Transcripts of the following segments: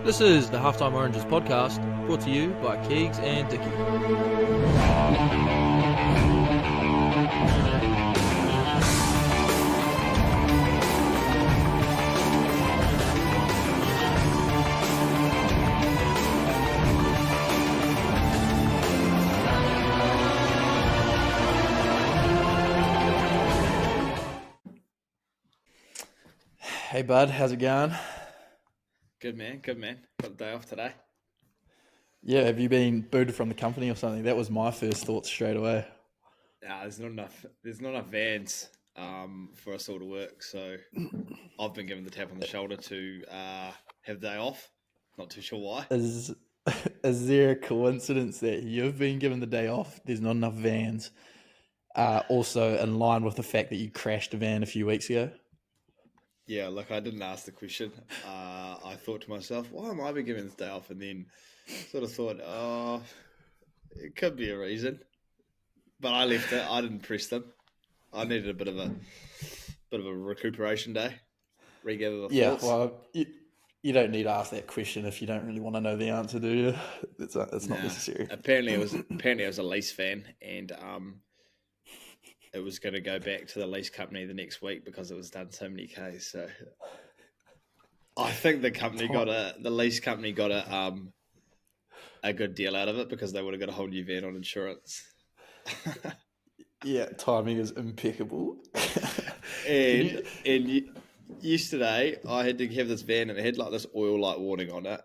This is the Halftime Oranges podcast, brought to you by Kegs and Dicky. Hey bud, how's it going? Good man. Got the day off today. Yeah, have you been booted from the company or something? That was my first thought straight away. There's not enough vans for us all to work, so I've been given the tap on the shoulder to have the day off. Not too sure why. Is there a coincidence that you've been given the day off? There's not enough vans. Also in line with the fact that you crashed a van a few weeks ago. Yeah, look, I didn't ask the question. I thought to myself, why am I being given this day off? And then sort of thought, it could be a reason. But I left it. I didn't press them. I needed a bit of a recuperation day. Regather the thoughts. Well, you don't need to ask that question if you don't really want to know the answer, do you? It's not necessary. Apparently it was a lease van, and it was going to go back to the lease company the next week because it was done so many Ks. So I think the lease company got a good deal out of it because they would have got a whole new van on insurance. Yeah, timing is impeccable. and yesterday I had to have this van and it had like this oil light warning on it.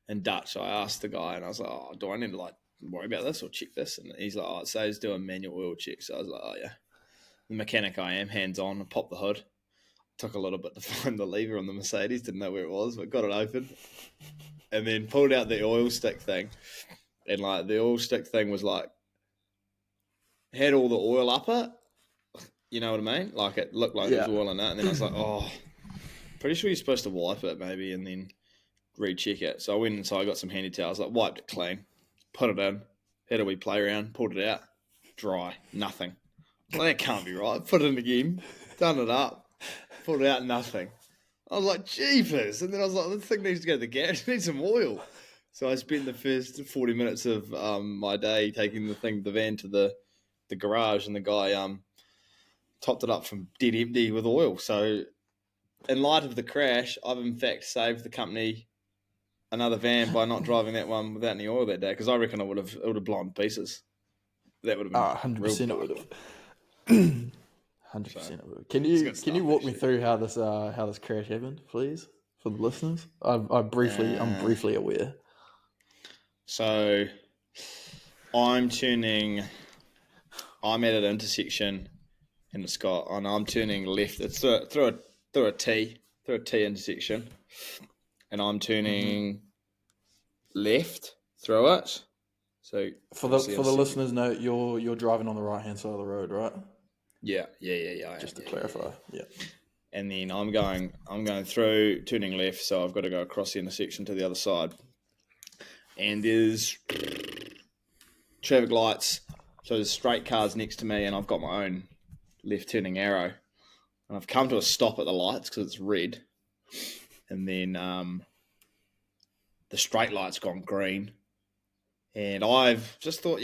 In Dutch, I asked the guy and I was like, "Oh, do I need to like worry about this or check this?" And he's like, "Oh, it says do a manual oil check." So I was like, "Oh yeah." The mechanic I am, hands on, popped the hood. Took a little bit to find the lever on the Mercedes, didn't know where it was, but got it open. And then pulled out the oil stick thing. And like the oil stick thing was like had all the oil up it. You know what I mean? Like it looked like there was oil in it. And then I was like, "Oh, pretty sure you're supposed to wipe it maybe and then recheck it." So I went inside, got some handy towels, like wiped it clean. Put it in, had a wee play around, pulled it out, dry, nothing. Well, that can't be right. Put it in again, done it up, pulled it out, nothing. I was like, jeepers. And then I was like, this thing needs to go to the garage, it needs some oil. So I spent the first 40 minutes of my day taking the van to the garage, and the guy topped it up from dead empty with oil. So in light of the crash, I've in fact saved the company another van by not driving that one without any oil that day, because I reckon it would have blown to pieces. That would have been 100% it would have. 100% it would have. Can you walk me through how this crash happened, please, for the listeners? I'm briefly aware. So I'm at an intersection in the Scott, and I'm turning left. It's through a T intersection. And I'm turning left through it. So for the listeners, note you're driving on the right hand side of the road, right? Yeah. Just to clarify, yeah. And then I'm going through, turning left, so I've got to go across the intersection to the other side. And there's traffic lights, so there's straight cars next to me, and I've got my own left turning arrow. And I've come to a stop at the lights because it's red. And then the straight light's gone green. And I've just thought,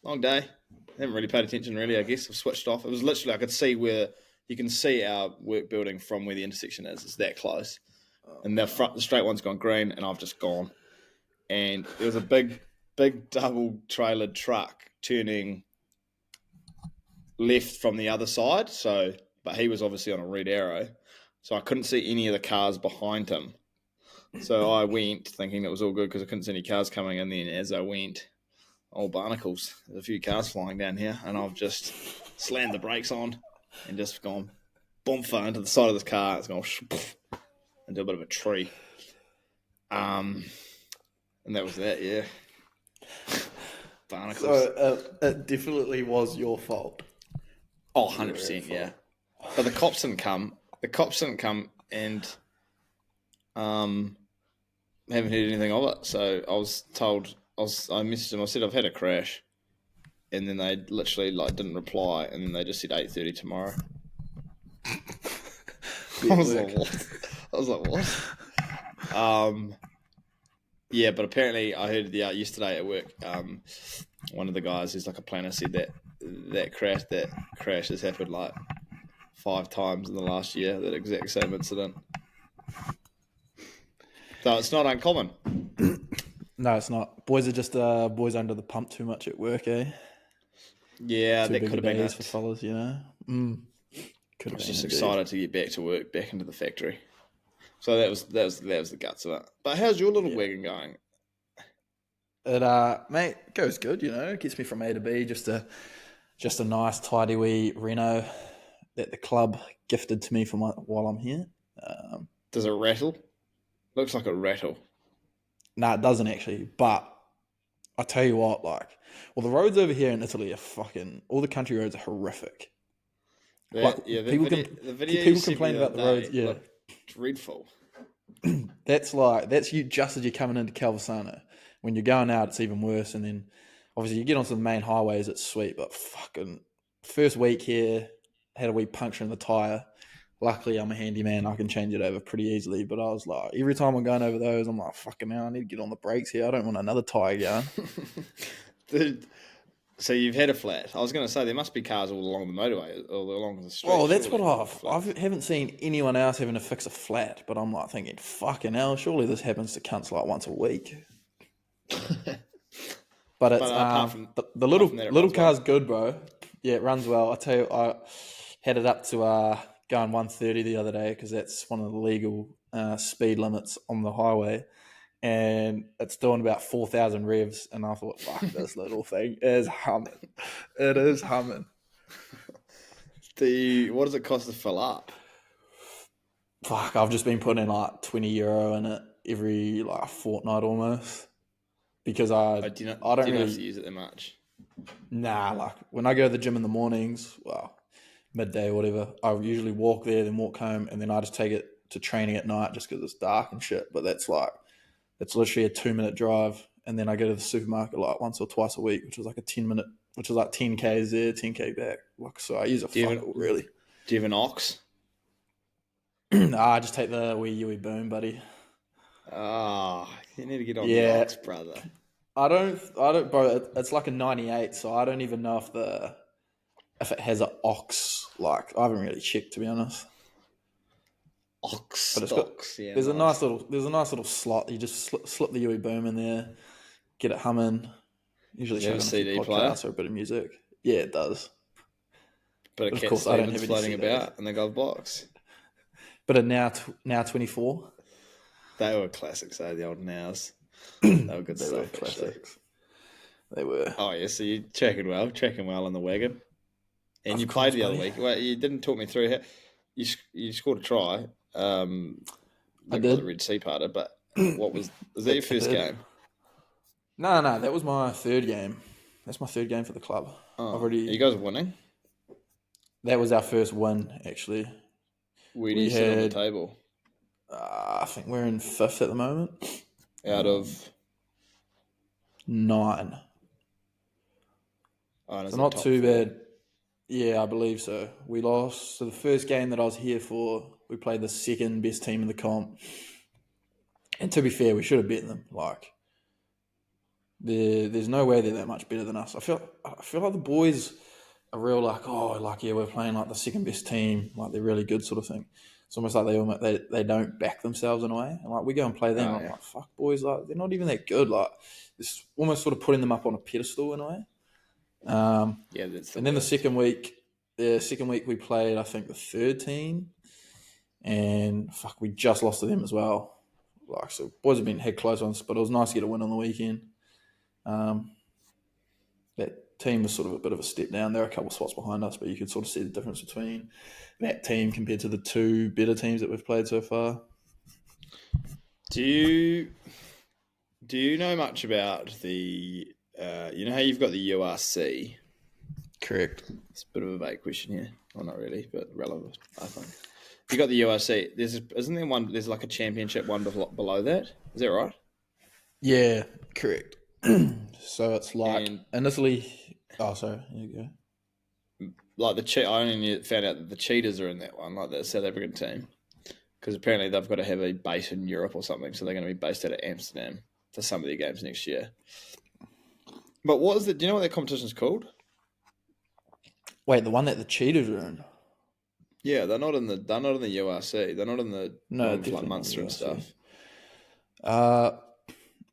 long day. Haven't really paid attention, really, I guess. I've switched off. It was literally, I could see where you can see our work building from where the intersection is. It's that close. And the straight one's gone green, and I've just gone. And there was a big double-trailered truck turning left from the other side. But he was obviously on a red arrow. So I couldn't see any of the cars behind him. So I went thinking it was all good because I couldn't see any cars coming. And then as I went, barnacles, there's a few cars flying down here. And I've just slammed the brakes on and just gone boomfa into the side of this car. It's gone into a bit of a tree. And that was that, yeah. Barnacles. So it definitely was your fault. Oh, 100%, yeah. But the cops didn't come. And haven't heard anything of it. So I was told, I messaged them, I said I've had a crash. And then they literally didn't reply, and then they just said 8:30 tomorrow. I was like, what? Yeah, but apparently I heard yesterday at work, one of the guys who's like a planner said that crash has happened like 5 times in the last year, that exact same incident. So it's not uncommon. No, it's not. Boys are just boys under the pump too much at work, eh? Yeah, Too that big could a have been days for it. fellas, you know. Could I have was been just indeed. excited to get back to work, back into the factory. So that was the guts of it. But how's your little wagon going? It mate, goes good, you know. It gets me from A to B. Just a nice tidy wee Renault that the club gifted to me while I'm here. Does it rattle? Looks like a rattle. Nah, it doesn't actually. But I tell you what, the roads over here in Italy are fucking. All the country roads are horrific. The video you People sent me complain the about other the roads. day Yeah, looked dreadful. that's you just as you're coming into Calvisano. When you're going out, it's even worse. And then obviously you get onto the main highways, it's sweet. But fucking first week here, had a wee puncture in the tire. Luckily, I'm a handyman. I can change it over pretty easily. But I was like, every time I'm going over those, I'm like, fucking hell, I need to get on the brakes here. I don't want another tire going. Dude, so you've had a flat. I was going to say there must be cars all along the motorway, all along the street. Oh, that's what I haven't seen anyone else having to fix a flat. But I'm like thinking, fucking hell, surely this happens to cunts like once a week. But it's apart from the that, it little runs car's well. good, bro. Yeah, it runs well. I tell you, I had it up to going 130 the other day because that's one of the legal speed limits on the highway, and it's doing about 4,000 revs. And I thought, fuck, this little thing is humming. It is humming. What does it cost to fill up? Fuck, I've just been putting in like €20 in it every like fortnight almost. Because I don't really have to use it that much. Nah, like when I go to the gym in the mornings, well, midday or whatever, I usually walk there, then walk home, and then I just take it to training at night just because it's dark and shit. But it's literally a 2-minute drive, and then I go to the supermarket like once or twice a week, which is like a 10-minute, which is like 10Ks there, 10K back. Like, so I use a fuck really. Do you have an ox? Nah, I just take the wee Yui boom, buddy. Ah, you need to get on the ox, brother. I don't, bro. It's like a 98, so I don't even know if it has an ox. Like, I haven't really checked, to be honest. Ox, but it's got yeah. There's a nice little slot. You just slip the Yui boom in there, get it humming. Usually chuck on a CD few player podcasts or a bit of music. Yeah, it does. But of course, I don't have any floating about in the glove box. But now 24. They were classics, the old nows. They were good stuff. Were classics. They were. Oh yeah, so you're tracking well in the wagon, and you played the other week. Well, you didn't talk me through how you scored a try. I did. The Red Sea parter, but was that your first game? No, that was my third game. That's my third game for the club. Are you guys winning? That was our first win, actually. Where do you sit on the table? I think we're in 5th at the moment. Out of 9. Oh, so not too bad. Yeah, I believe so. We lost. So the first game that I was here for, we played the second best team in the comp. And to be fair, we should have beaten them. Like, there's no way they're that much better than us. I feel like the boys are real we're playing like the second best team, like they're really good sort of thing. It's almost like they don't back themselves in a way. And like we go and play them, I'm like, fuck boys, like they're not even that good. Like it's almost sort of putting them up on a pedestal in a way. That's and then the second week we played, I think, the third team, and fuck, we just lost to them as well. Like, so boys have been head close ones, but it was nice to get a win on the weekend. That team was sort of a bit of a step down. They're a couple of spots behind us, but you could sort of see the difference between that team compared to the 2 better teams that we've played so far. Do you know much about the? You know how you've got the URC? Correct. It's a bit of a vague question here. Well, not really, but relevant, I think. You got the URC. Isn't there one? There's like a championship one below that. Is that right? Yeah, correct. So it's like initially. Oh, sorry. There you go. Like I only found out that the Cheetahs are in that one, like the South African team, because apparently they've got to have a base in Europe or something, so they're going to be based out of Amsterdam for some of their games next year. But what is it? Do you know what that competition's called? Wait, the one that the Cheetahs are in? Yeah, they're not in the URC. They're not in the No, one for like definitely not the Munster and URC. stuff.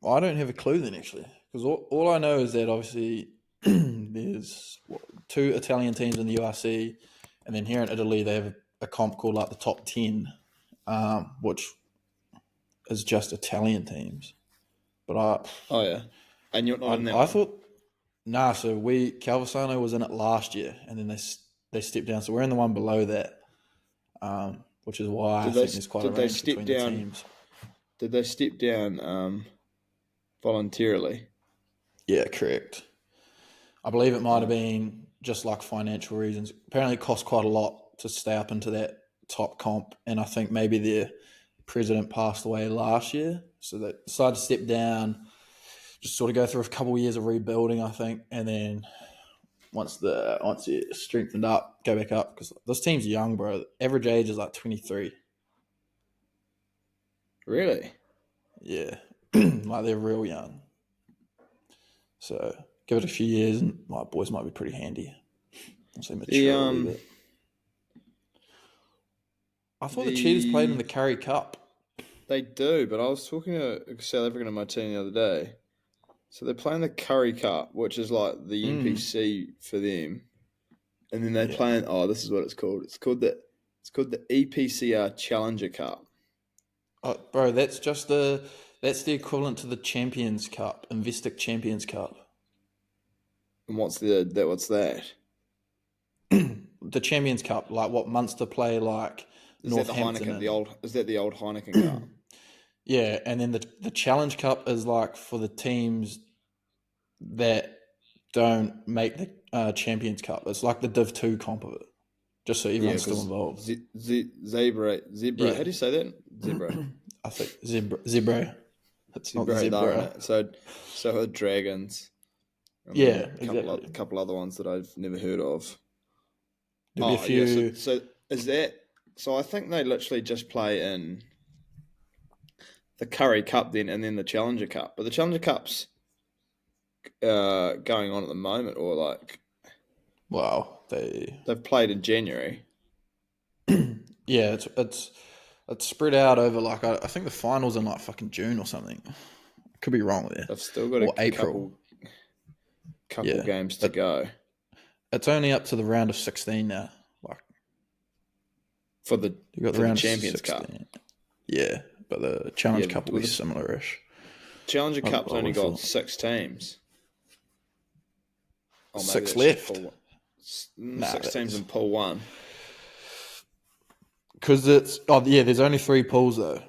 I don't have a clue then, actually, because all I know is that obviously there's two Italian teams in the URC, and then here in Italy they have a comp called like the Top 10, which is just Italian teams. But Oh yeah, and you're not in that I one. thought nah. So Calvisano was in it last year, and then they stepped down. So we're in the one below that, which is why I Did they think there's quite a did they range step between the down? teams. Did they step down voluntarily? Yeah, correct. I believe it might have Oh, been just like financial reasons. Apparently, it cost quite a lot to stay up into that top comp, and I think maybe their president passed away last year, so they decided to step down, just sort of go through a couple of years of rebuilding, I think, and then once it strengthened up, go back up because this team's young, bro. The average age is like 23. really? Yeah, like they're real young. So give it a few years, and my boys might be pretty handy. Once they The mature a wee bit. I thought the Cheetahs played in the the Curry Cup. They do, but I was talking to a South African on my team the other day. So they're playing the Curry Cup, which is like the NPC for them, and then they're Yeah. playing. Oh, this is what it's called. It's called the EPCR Challenger Cup. Oh, bro, that's the equivalent to the Champions Cup, Investec Champions Cup. And what's that? The Champions Cup, like what Munster play, like Is that the Northampton Heineken? and Is that the old Heineken Cup? yeah, and then the Challenge Cup is like for the teams that don't make the Champions Cup. It's like the Div 2 comp of it, just so Yeah, everyone's still because involved. zebra. Yeah, How do you say that? Zebra. I think Zebra. It's not Zebra, they're in Zebra. it. So are Dragons, and Yeah, then exactly. a couple other ones that I've never heard of. There'll be a Oh yeah, few. so is that so? I think they literally just play in the Curry Cup then, and then the Challenger Cup. But the Challenger Cup's going on at the moment, or like Wow, they've played in January. yeah, it's spread out over like I think the finals in like fucking June or something. Could be wrong there. They've still got a Or April. couple Yeah, games to go it's only up to the round of 16 now. Like for the you got the for the round of Champions Cup. 16. Yeah, but the Challenge Yeah, Cup will with be the similar-ish. Challenger I Cup's would only have got thought 6 teams. Oh, maybe 6 that's just left. Nah, 6 teams in Pool 1. because there's only 3 pools though.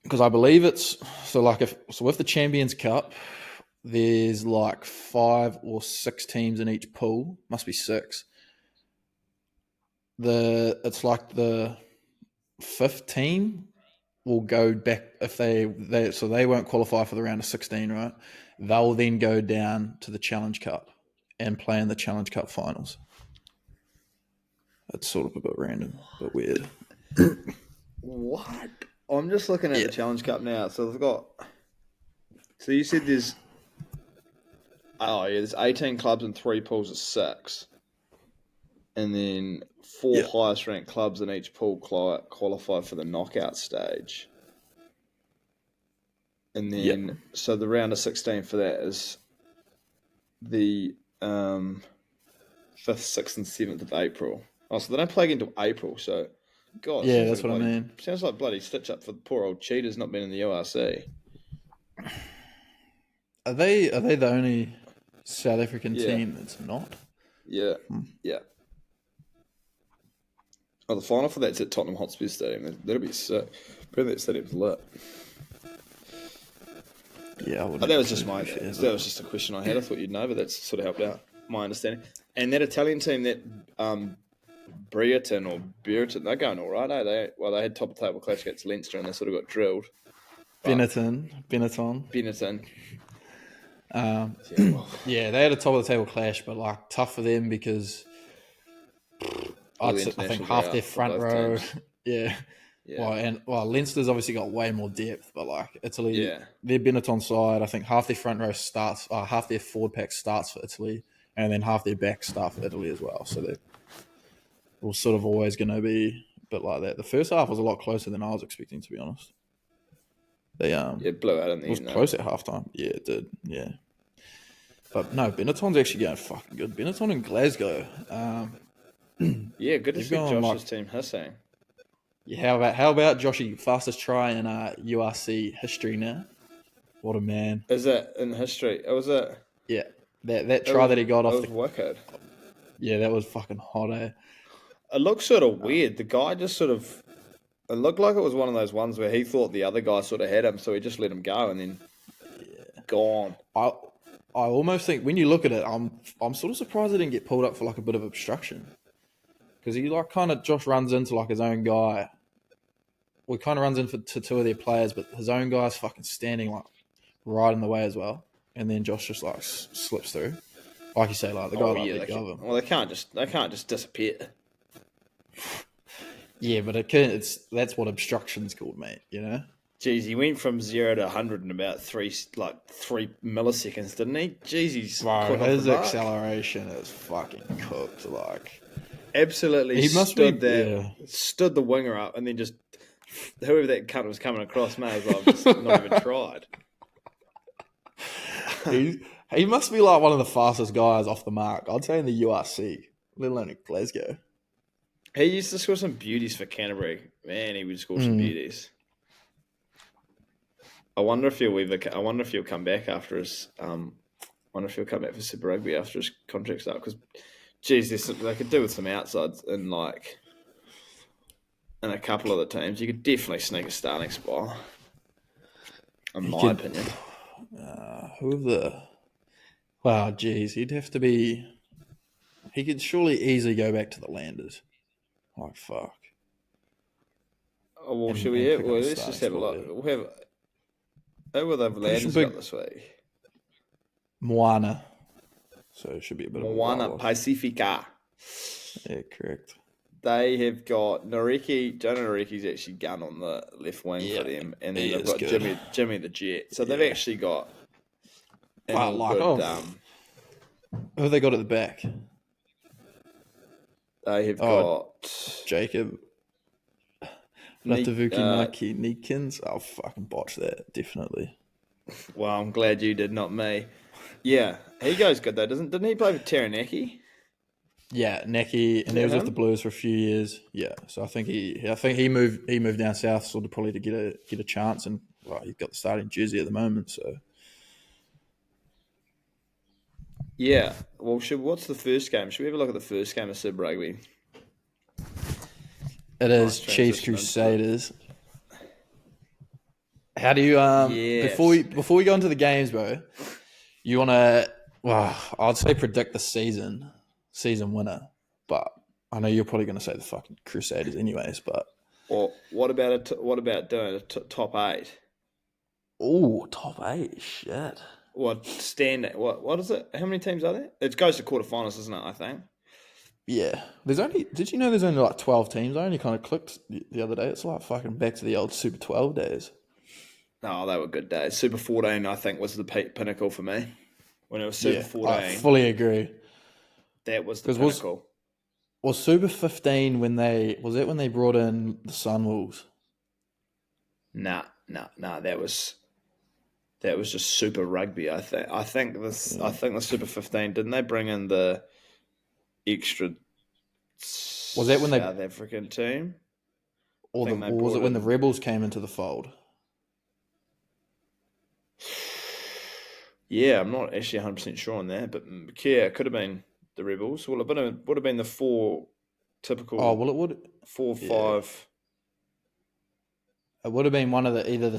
Because I believe it's so like with the Champions Cup, there's like 5 or 6 teams in each pool. Must be 6. It's like the 5th team will go back if they won't qualify for the round of 16, right? They'll then go down to the Challenge Cup and play in the Challenge Cup finals. That's sort of a bit random, but weird. What? I'm just looking at Yeah. the Challenge Cup now. So they've got. So you said there's. Oh yeah, there's 18 clubs and 3 pools of 6, and then 4 Yeah. highest ranked clubs in each pool qualify for the knockout stage. And then so the round of 16 for that is the 5th, 6th, and 7th of April. Oh, so they don't play again until April. So, God, it Yeah, sounds that's like what I mean. sounds like bloody stitch up for the poor old Cheetahs not being in the URC. Are they the only South African Yeah. team that's not? Yeah, yeah. Oh, the final for that's at Tottenham Hotspur Stadium. That'll be sick. Apparently that stadium's lit. Yeah, I Oh, wouldn't. that was just a question I had. I thought you'd know, but that's sort of helped out my understanding. And that Italian team, that Brereton, they're going all right, eh? They had top table clash against Leinster and they sort of got drilled. Benetton. Benetton. Yeah, they had a top of the table clash, but like tough for them because All the I think internationals half are their out for front both row, teams. Yeah. Yeah. Leinster's obviously got way more depth, but like Italy, Yeah. their Benetton side, I think half their front row starts, half their forward pack starts for Italy, and then half their back start for Italy as well. So they're all sort of always going to be a bit like that. The first half was a lot closer than I was expecting, to be honest. They It blew out in the was end, though. close at halftime. Yeah, it did. Yeah, but no, Benetton's actually going fucking good. Benetton in Glasgow. Yeah, good to They've see gone Josh's like, team hissing. yeah, how about Joshy, fastest try in URC history now? What a man! Is that in history? Yeah, that try that he got It off was wicked. yeah, that was fucking hot. Eh? It looked sort of weird. The guy just sort of. It looked like it was one of those ones where he thought the other guy sort of had him, so he just let him go and then gone. I almost think when you look at it, I'm sort of surprised they didn't get pulled up for like a bit of obstruction because he like kind of Josh runs into like his own guy. Well, he kind of runs into two of their players, but his own guy's fucking standing like right in the way as well, and then Josh just like slips through. Like you say, like the guy like let go of him. Well, they can't just disappear. Yeah, but that's what obstruction's called, mate. You know. Jeez, he went from 0 to 100 in about three milliseconds, didn't he? Jeez, he's Bro, caught off his the mark. Acceleration is fucking cooked. Like Absolutely, he must stood be there, yeah. stood the winger up, and then just whoever that cunt was coming across may as well have just not even tried. He must be like one of the fastest guys off the mark. I'd say in the URC, let alone in Glasgow. He used to score some beauties for Canterbury. Man, he would score some beauties. I wonder if he'll come back after his. I wonder if he'll come back for Super Rugby after his contract's up. Because, geez, they could do with some outsides in a couple of the teams. You could definitely sneak a starting spot. In my opinion. Wow, geez, he'd have to be. He could surely easily go back to the Landers. Like fuck. Oh, well, And- should and we? pick up Well, a let's just have a starting spot look. there. We'll have. Who will the Landers big- got this week? Moana. So it should be a bit Moana of a Pacifica. Yeah, correct. They have got Nareki. Jonah Nareki's actually gun on the left wing for them, and then he they've is got good. Jimmy the Jet. So they've actually got an But, all like, good. Who have they got at the back? They have got Jacob Ratavuki Naki Nikins. I'll fucking botch that, definitely. Well, I'm glad you did, not me. Yeah, he goes good though, didn't he play with Taranaki? Yeah, Naki, and he was with the Blues for a few years. Yeah, so I think he moved down south sort of probably to get a chance, and well, he's got the starting jersey at the moment. So Yeah. Well, what's the first game? Should we have a look at the first game of Super Rugby? it is Chiefs transition into Crusaders. How do you Yes. before we go into the games, bro? You want to? Well, I'd say predict the season winner, but I know you're probably going to say the fucking Crusaders, anyways. But Or what about doing a top 8? top 8, shit. What is it? How many teams are there? It goes to quarterfinals, isn't it? I think. Yeah, did you know there's only like 12 teams? I only kind of clicked the other day. It's like fucking back to the old Super 12 days. Oh, they were good days. Super 14, I think, was the pinnacle for me. When it was Super 14, I fully agree. that was the pinnacle. Was Super 15 when they brought in the Sunwolves? Nah. That was just Super Rugby. I think the Super 15, didn't they bring in the extra? Was that when South African team? or was it when the Rebels came into the fold? Yeah, I'm not actually 100% sure on that, but yeah, it could have been the Rebels. Well, it would have been the 4 typical. Oh well, it would 4, 5. It would have been one of either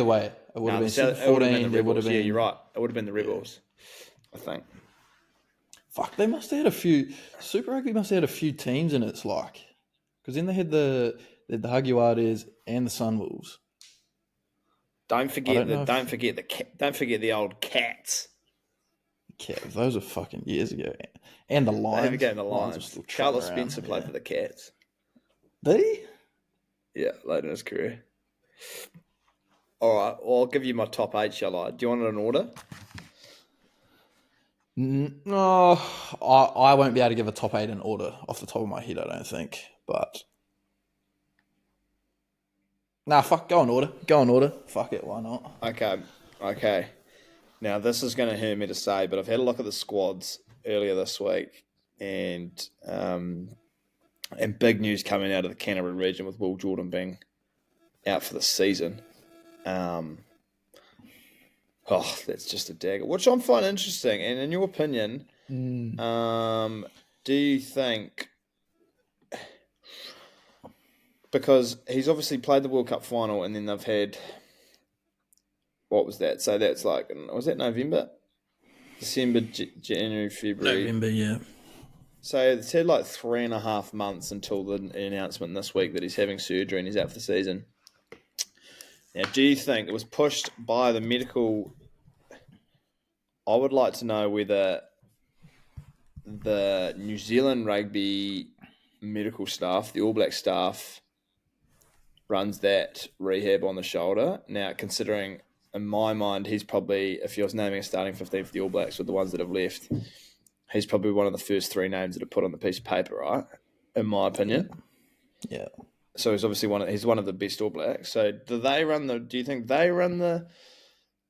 way. It would have been Super 14. There would have been. Yeah, you're right. It would have been the Rebels. I think. Fuck, they must have had a few. Super Rugby must have had a few teams in its like, because then they had the Jaguares and the Sunwolves. Don't forget the old Cats. Yeah, those are fucking years ago. And the Lions. They became the Lions. Carlos Spencer played for the Cats. Did he? Yeah, late in his career. All right, well, I'll give you my top 8, shall I? Do you want it in order? No, I won't be able to give a top 8 in order off the top of my head, I don't think. But nah, fuck, go in order. Go in order. Fuck it, why not? Okay. Now, this is going to hurt me to say, but I've had a look at the squads earlier this week, and big news coming out of the Canterbury region with Will Jordan being out for the season. That's just a dagger, which I'm finding interesting. And in your opinion, do you think, because he's obviously played the World Cup final and then they've had, what was that? So that's like, was that November? December, January, February. November, yeah. So it's had like 3.5 months until the announcement this week that he's having surgery and he's out for the season. Now, do you think it was pushed by the medical? I would like to know whether the New Zealand rugby medical staff, the All Black staff, runs that rehab on the shoulder. Now, considering in my mind, he's probably, if you was naming a starting 15 for the All Blacks with the ones that have left, he's probably one of the first 3 names that are put on the piece of paper, right? In my opinion. Yeah. So he's obviously one of the best All Blacks. So do you think they run the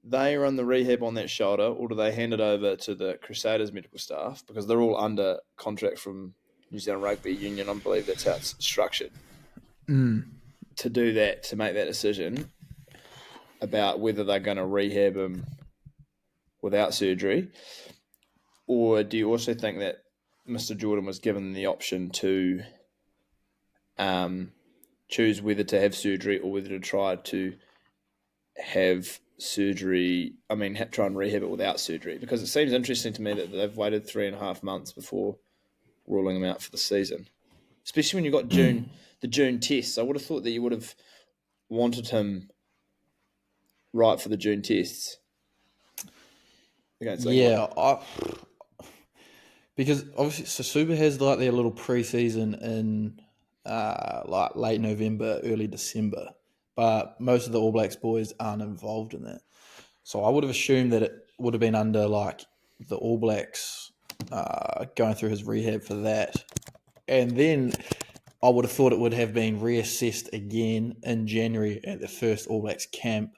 rehab on that shoulder, or do they hand it over to the Crusaders medical staff? Because they're all under contract from New Zealand Rugby Union. I believe that's how it's structured. To do that, to make that decision about whether they're going to rehab him without surgery, or do you also think that Mr. Jordan was given the option to choose whether to have surgery or whether to try to have surgery, try and rehab it without surgery? Because it seems interesting to me that they've waited 3.5 months before ruling him out for the season, especially when you got the June tests. I would have thought that you would have wanted him for the June tests. Because obviously, so Super has like their little pre-season in like late November, early December, but most of the All Blacks boys aren't involved in that. So I would have assumed that it would have been under like the All Blacks going through his rehab for that, and then I would have thought it would have been reassessed again in January at the first All Blacks camp,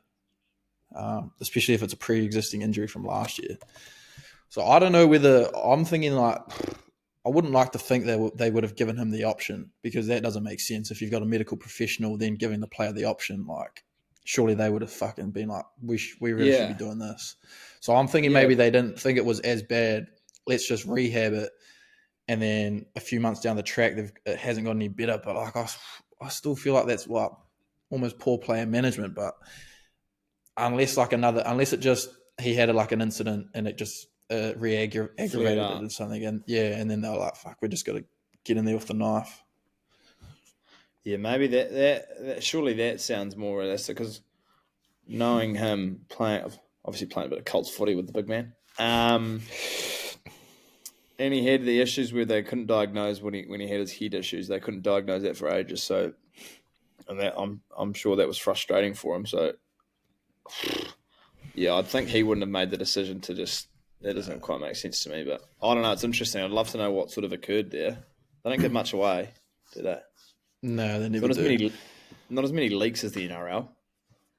especially if it's a pre-existing injury from last year. So I don't know whether, I'm thinking like, I wouldn't like to think they would have given him the option, because that doesn't make sense. If you've got a medical professional then giving the player the option, like surely they would have fucking been like, we really should be doing this. So I'm thinking maybe they didn't think it was as bad. Let's just rehab it. And then a few months down the track, it hasn't got any better. But like, I still feel like that's like almost poor player management. But unless it just, he had like an incident and it just aggravated it or something. And and then they were like, fuck, we just got to get in there with the knife. Yeah, maybe that surely that sounds more realistic, because knowing him obviously playing a bit of Colts footy with the big man, and he had the issues where they couldn't diagnose when he had his head issues. They couldn't diagnose that for ages. So, and that I'm sure that was frustrating for him. So, yeah, I'd think he wouldn't have made the decision to just. That doesn't quite make sense to me, but I don't know. It's interesting. I'd love to know what sort of occurred there. They don't give much away, do they? No, they never do. Not as many leaks as the NRL.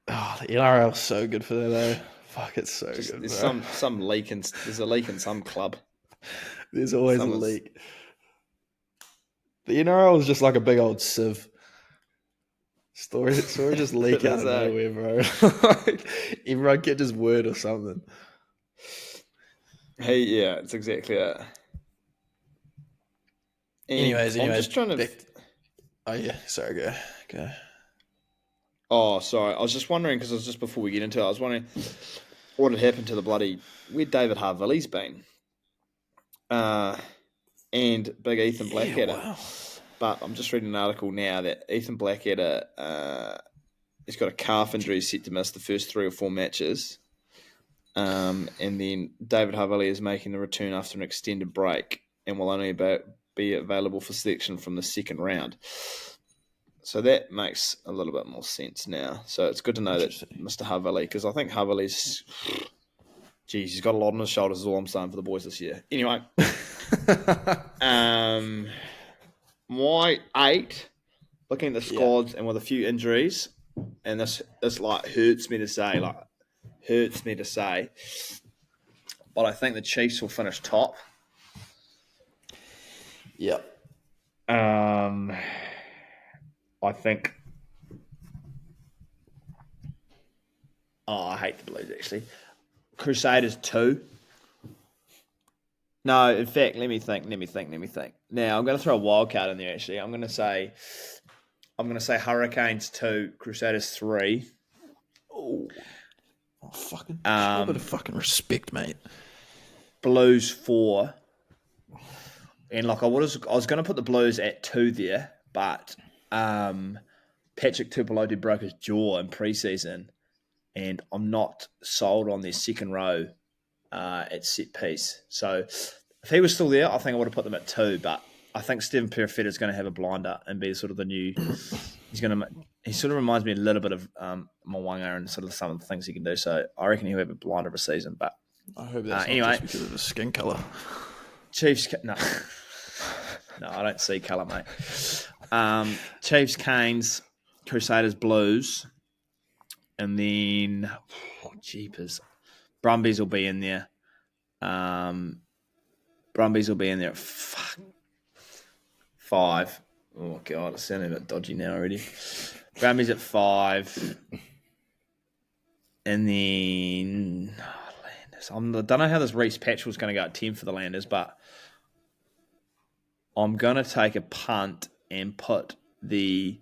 Oh, the NRL is so good for that, though. Fuck, it's so good. There's bro. some leak there's a leak in some club. There's always a leak. The NRL is just like a big old sieve. Story just leak out of nowhere, bro. Like, everyone catches word or something. Hey, yeah, it's exactly it. Anyways, I'm just trying to. Oh yeah, sorry, go. Oh, sorry. I was just wondering, because it was just before we get into it, I was wondering what had happened to the bloody where David Harvilli's been, and big Ethan Blackadder. Wow. But I'm just reading an article now that Ethan Blackadder, he's got a calf injury, set to miss the first 3 or 4 matches. And then David Harvilli is making the return after an extended break and will only be available for selection from the second round. So that makes a little bit more sense now. So it's good to know that Mr. Havili, because I think Havili's, geez, he's got a lot on his shoulders, is all I'm saying for the boys this year. Anyway, my 8, looking at the squads and with a few injuries, and this like hurts me to say, but I think the Chiefs will finish top. Yep. I think. Oh, I hate the Blues actually. Crusaders 2. No, in fact, let me think. Now I'm going to throw a wild card in there. Actually, I'm going to say Hurricanes 2, Crusaders 3. Oh, fucking show a bit of fucking respect, mate. Blues 4. And like I was going to put the Blues at 2 there, but Patrick Tupelotu broke his jaw in preseason, and I'm not sold on their second row at set piece. So if he was still there, I think I would have put them at 2. But I think Stephen Perifetta is going to have a blinder and be sort of the new. He sort of reminds me a little bit of Mwanga and sort of some of the things he can do. So I reckon he'll have a blinder of a season. But I hope that's not anyway, just because of his skin colour. Chiefs, no, I don't see colour, mate. Chiefs, Canes, Crusaders, Blues, and then jeepers, Brumbies will be in there. Brumbies will be in there at 5. Oh god, it's sounding a bit dodgy now already. Brumbies at 5, and then Landers. I don't know how this Reece Patch was going to go at 10 for the Landers, but I'm going to take a punt and put the.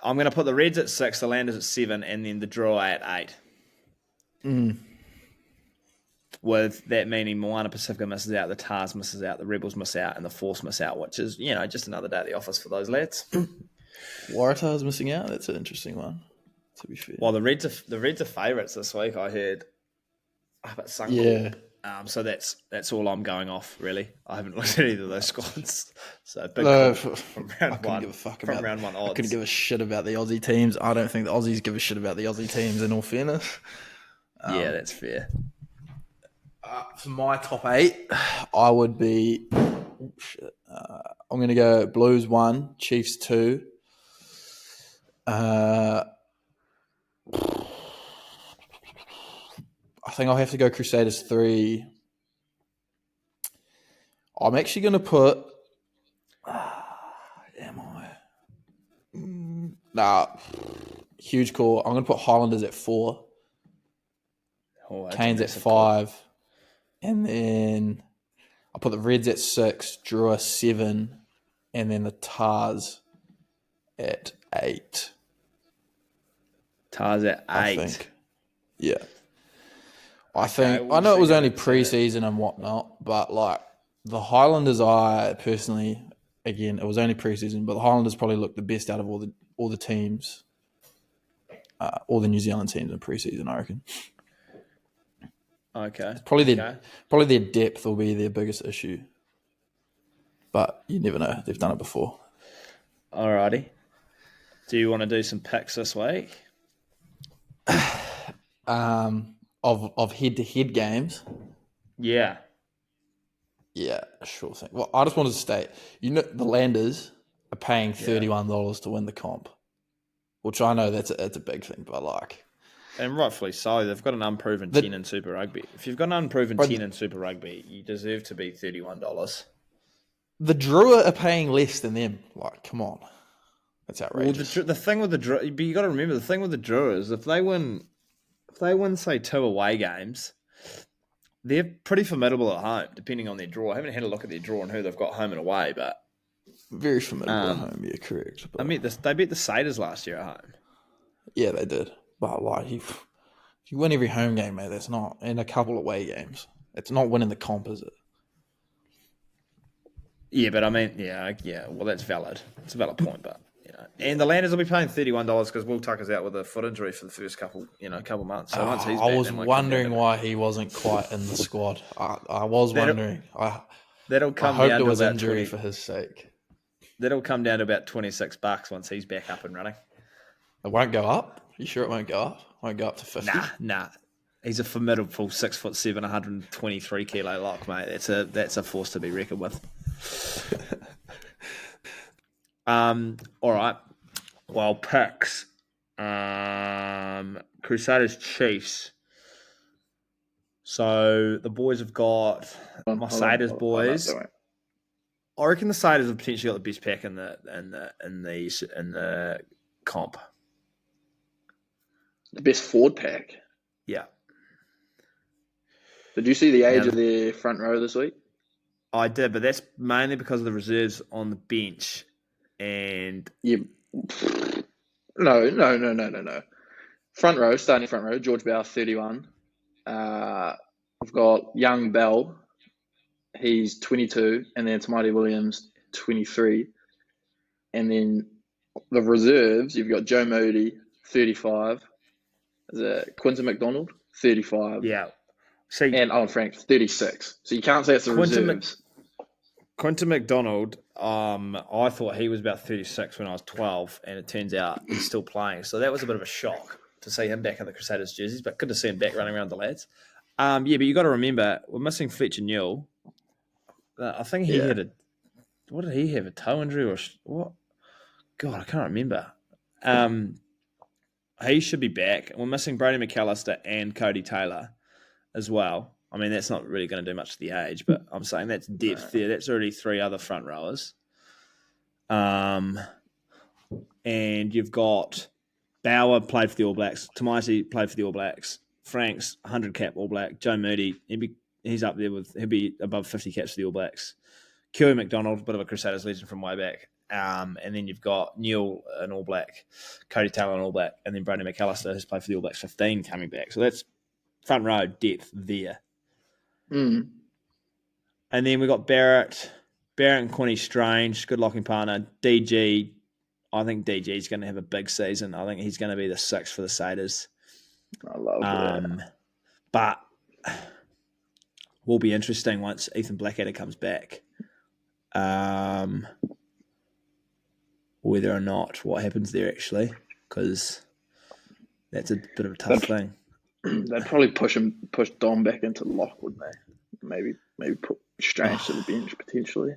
I'm going to put the Reds at 6, the Landers at 7, and then the draw at 8. With that meaning Moana Pacifica misses out, the Tars misses out, the Rebels miss out, and the Force miss out, which is, just another day at the office for those lads. Waratahs missing out? That's an interesting one, to be fair. Well, the Reds are favourites this week, I heard. Up at Suncorp. Yeah. So that's all I'm going off, really. I haven't looked at either of those squads. So big from round one. Round one odds. I couldn't give a shit about the Aussie teams. I don't think the Aussies give a shit about the Aussie teams, in all fairness. Yeah, that's fair. For my top 8, I would be... I'm going to go Blues 1, Chiefs 2. I think I'll have to go Crusaders 3. I'm actually going to put... am I? Nah. Huge call. I'm going to put Highlanders at 4. Canes at 5. And then I'll put the Reds at 6. Drua 7. And then the Tars at 8. Tars at 8. I think. Yeah. I know it was only pre-season and whatnot, but like the Highlanders, I personally, again, it was only pre-season, but the Highlanders probably looked the best out of all the teams, all the New Zealand teams in pre-season, I reckon. Okay. Probably their depth will be their biggest issue, but you never know. They've done it before. Alrighty. Do you want to do some picks this week? Of head-to-head games? Yeah. Yeah, sure thing. Well, I just wanted to state, the Landers are paying $31 to win the comp, which I know it's a big thing, but like... And rightfully so. They've got an unproven 10 in Super Rugby. If you've got an unproven 10 in Super Rugby, you deserve to be $31. The Drua are paying less than them. Like, come on. That's outrageous. Well, the thing with the Drua... But you got to remember, the thing with the Drua is if they win, say, 2 away games, they're pretty formidable at home, depending on their draw. I haven't had a look at their draw and who they've got home and away, but... Very formidable at home, yeah, correct. But... they beat the Satyrs last year at home. Yeah, they did. But like, if you win every home game, mate, that's not... And a couple away games. It's not winning the comp, is it? Yeah, but well, that's valid. It's a valid point, but... And the Landers will be paying $31 because Will Tucker's out with a foot injury for the first couple months. So once he's back, I was wondering why he wasn't quite in the squad. I was wondering. That'll I come hope down there to was about injury 20. for his sake. That'll come down to about $26 once he's back up and running. It won't go up? You sure it won't go up? Won't go up to 50? Nah. He's a formidable 6'7", 123 kilo lock, mate. That's a force to be reckoned with. All right. Well, picks. Crusaders Chiefs. So the boys have got my Saders boys. Hold on. I reckon the Saders have potentially got the best pack in the comp. The best forward pack. Yeah, Did you see the age of their front row this week? I did, but that's mainly because of the reserves on the bench. And Yeah. No. Starting front row, George Bell, 31. We've got young Bell, he's 22, and then Tamati Williams, 23. And then the reserves, you've got Joe Moody, 35. Is it Quinton McDonald, 35. yeah, see, And Owen Franks, 36. So you can't say it's the reserves. Quinton McDonald, I thought he was about 36 when I was 12, and it turns out he's still playing. So that was a bit of a shock to see him back in the Crusaders jerseys, but good to see him back running around the lads. Yeah, but you got to remember, we're missing Fletcher Newell. I think he had what did he have, a toe injury or what? God, I can't remember. He should be back. We're missing Brady McAllister and Cody Taylor as well. I mean, that's not really going to do much to the age, but I'm saying that's depth there. That's already 3 other front rowers. And you've got Bauer played for the All Blacks. Tamaisi played for the All Blacks. Franks, 100 cap All Black. Joe Moody, he's up there he'll be above 50 caps for the All Blacks. Kiwi McDonald, bit of a Crusaders legend from way back. And then you've got Newell, an All Black. Cody Taylor, an All Black. And then Brady McAllister, who's played for the All Blacks 15, coming back. So that's front row depth there. Mm. And then we got Barrett and Quinny Strange, good locking partner. DG, I think DG's going to have a big season. I think he's going to be the 6th for the Satyrs. I love that. But will be interesting once Ethan Blackadder comes back. Whether or not what happens there actually, because that's a bit of a tough thing. They'd probably push Dom back into lock, wouldn't they? Maybe put Strange to the bench potentially.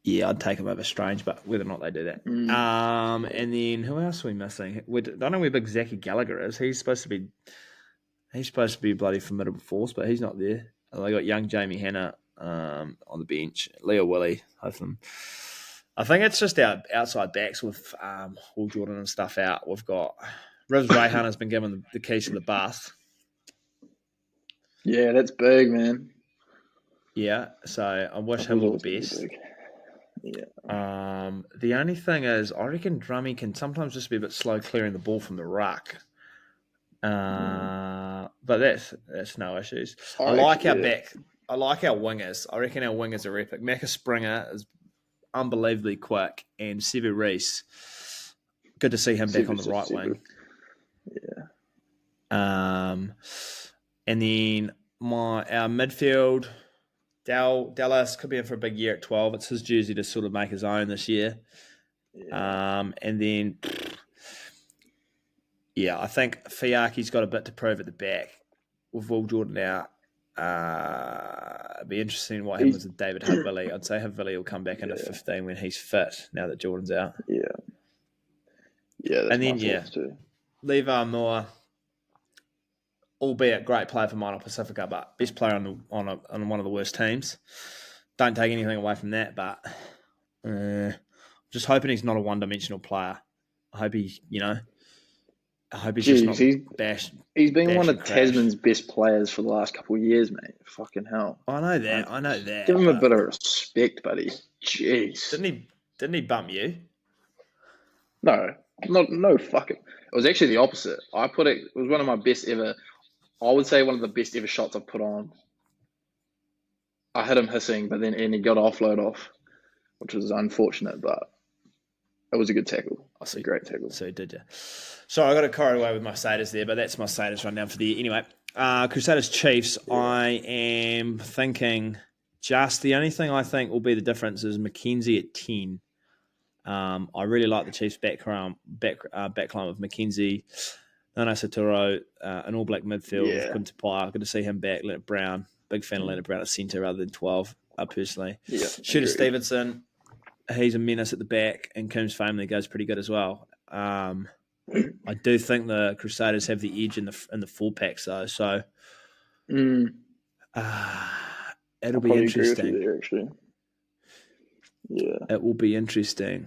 Yeah, I'd take him over Strange, but whether or not they do that. And then who else are we missing? I don't know where big Zachy Gallagher is. He's supposed to be a bloody formidable force, but he's not there. They got young Jamie Hanna on the bench, Leo Willie, both of them. I think it's just our outside backs with Will Jordan and stuff out. We've got Rivs Rayhan has been given the keys to the bus. Yeah, that's big, man. Yeah, so I wish him all the best. Yeah. The only thing is, I reckon Drummy can sometimes just be a bit slow clearing the ball from the ruck. But that's no issues. I like our back. I like our wingers. I reckon our wingers are epic. Macca Springer is unbelievably quick, and Sevu Reece, good to see him back on the right wing. Yeah. And then our midfield, Dallas could be in for a big year at 12. It's his jersey to sort of make his own this year. Yeah. And then, I think Fiaki's got a bit to prove at the back with Will Jordan out. It'd be interesting what happens with David Havili. I'd say Havili will come back into 15 when he's fit, now that Jordan's out. Yeah. Yeah, that's and then, too. Levar Moore, albeit great player for Minor Pacifica, but best player on one of the worst teams. Don't take anything away from that, but just hoping he's not a one-dimensional player. I hope he's just not bashed. He's been one of Tasman's best players for the last couple of years, mate. Fucking hell. I know that. Give him a bit of respect, buddy. Jeez. Didn't he bump you? No fucking. It was actually the opposite. It was one of my best ever. I would say one of the best ever shots I've put on. I hit him hissing, but then he got offload off, which was unfortunate, but it was a good tackle. A great tackle. So did you? So I got to carry away with my Satyrs there, but that's my Satyrs rundown for the year. Anyway, Crusaders Chiefs. I am thinking Just the only thing I think will be the difference is Mackenzie at 10. I really like the Chiefs backline of Mackenzie, Nana Saturo, an All Black midfield with Yeah. Quinta Pye. Good to see him back. Leonard Brown, big fan of Leonard Brown at centre rather than 12. Personally, Yeah. Shooter agreed. Stevenson, he's a menace at the back, and Coombs family goes pretty good as well. I do think the Crusaders have the edge in the full packs though, so Mm, it'll I'll be probably agree with you interesting. there, actually. Yeah. It will be interesting.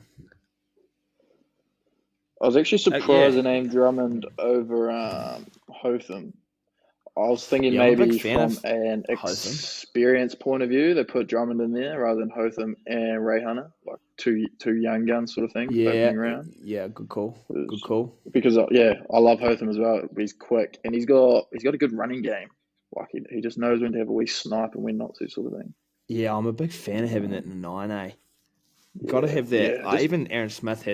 I was actually surprised yeah. they named Drummond over Hotham. I was thinking Yeah, I'm a big maybe fan from of an Hotham. experience point of view, they put Drummond in there rather than Hotham and Rayhana, like two young guns sort of thing, opening round. Yeah, good call. Good call. Because I love Hotham as well. He's quick and he's got a good running game. Like he just knows when to have a wee snipe and when not to, sort of thing. Yeah, I'm a big fan of having that in a 9A. Got to have that. Yeah, even Aaron Smith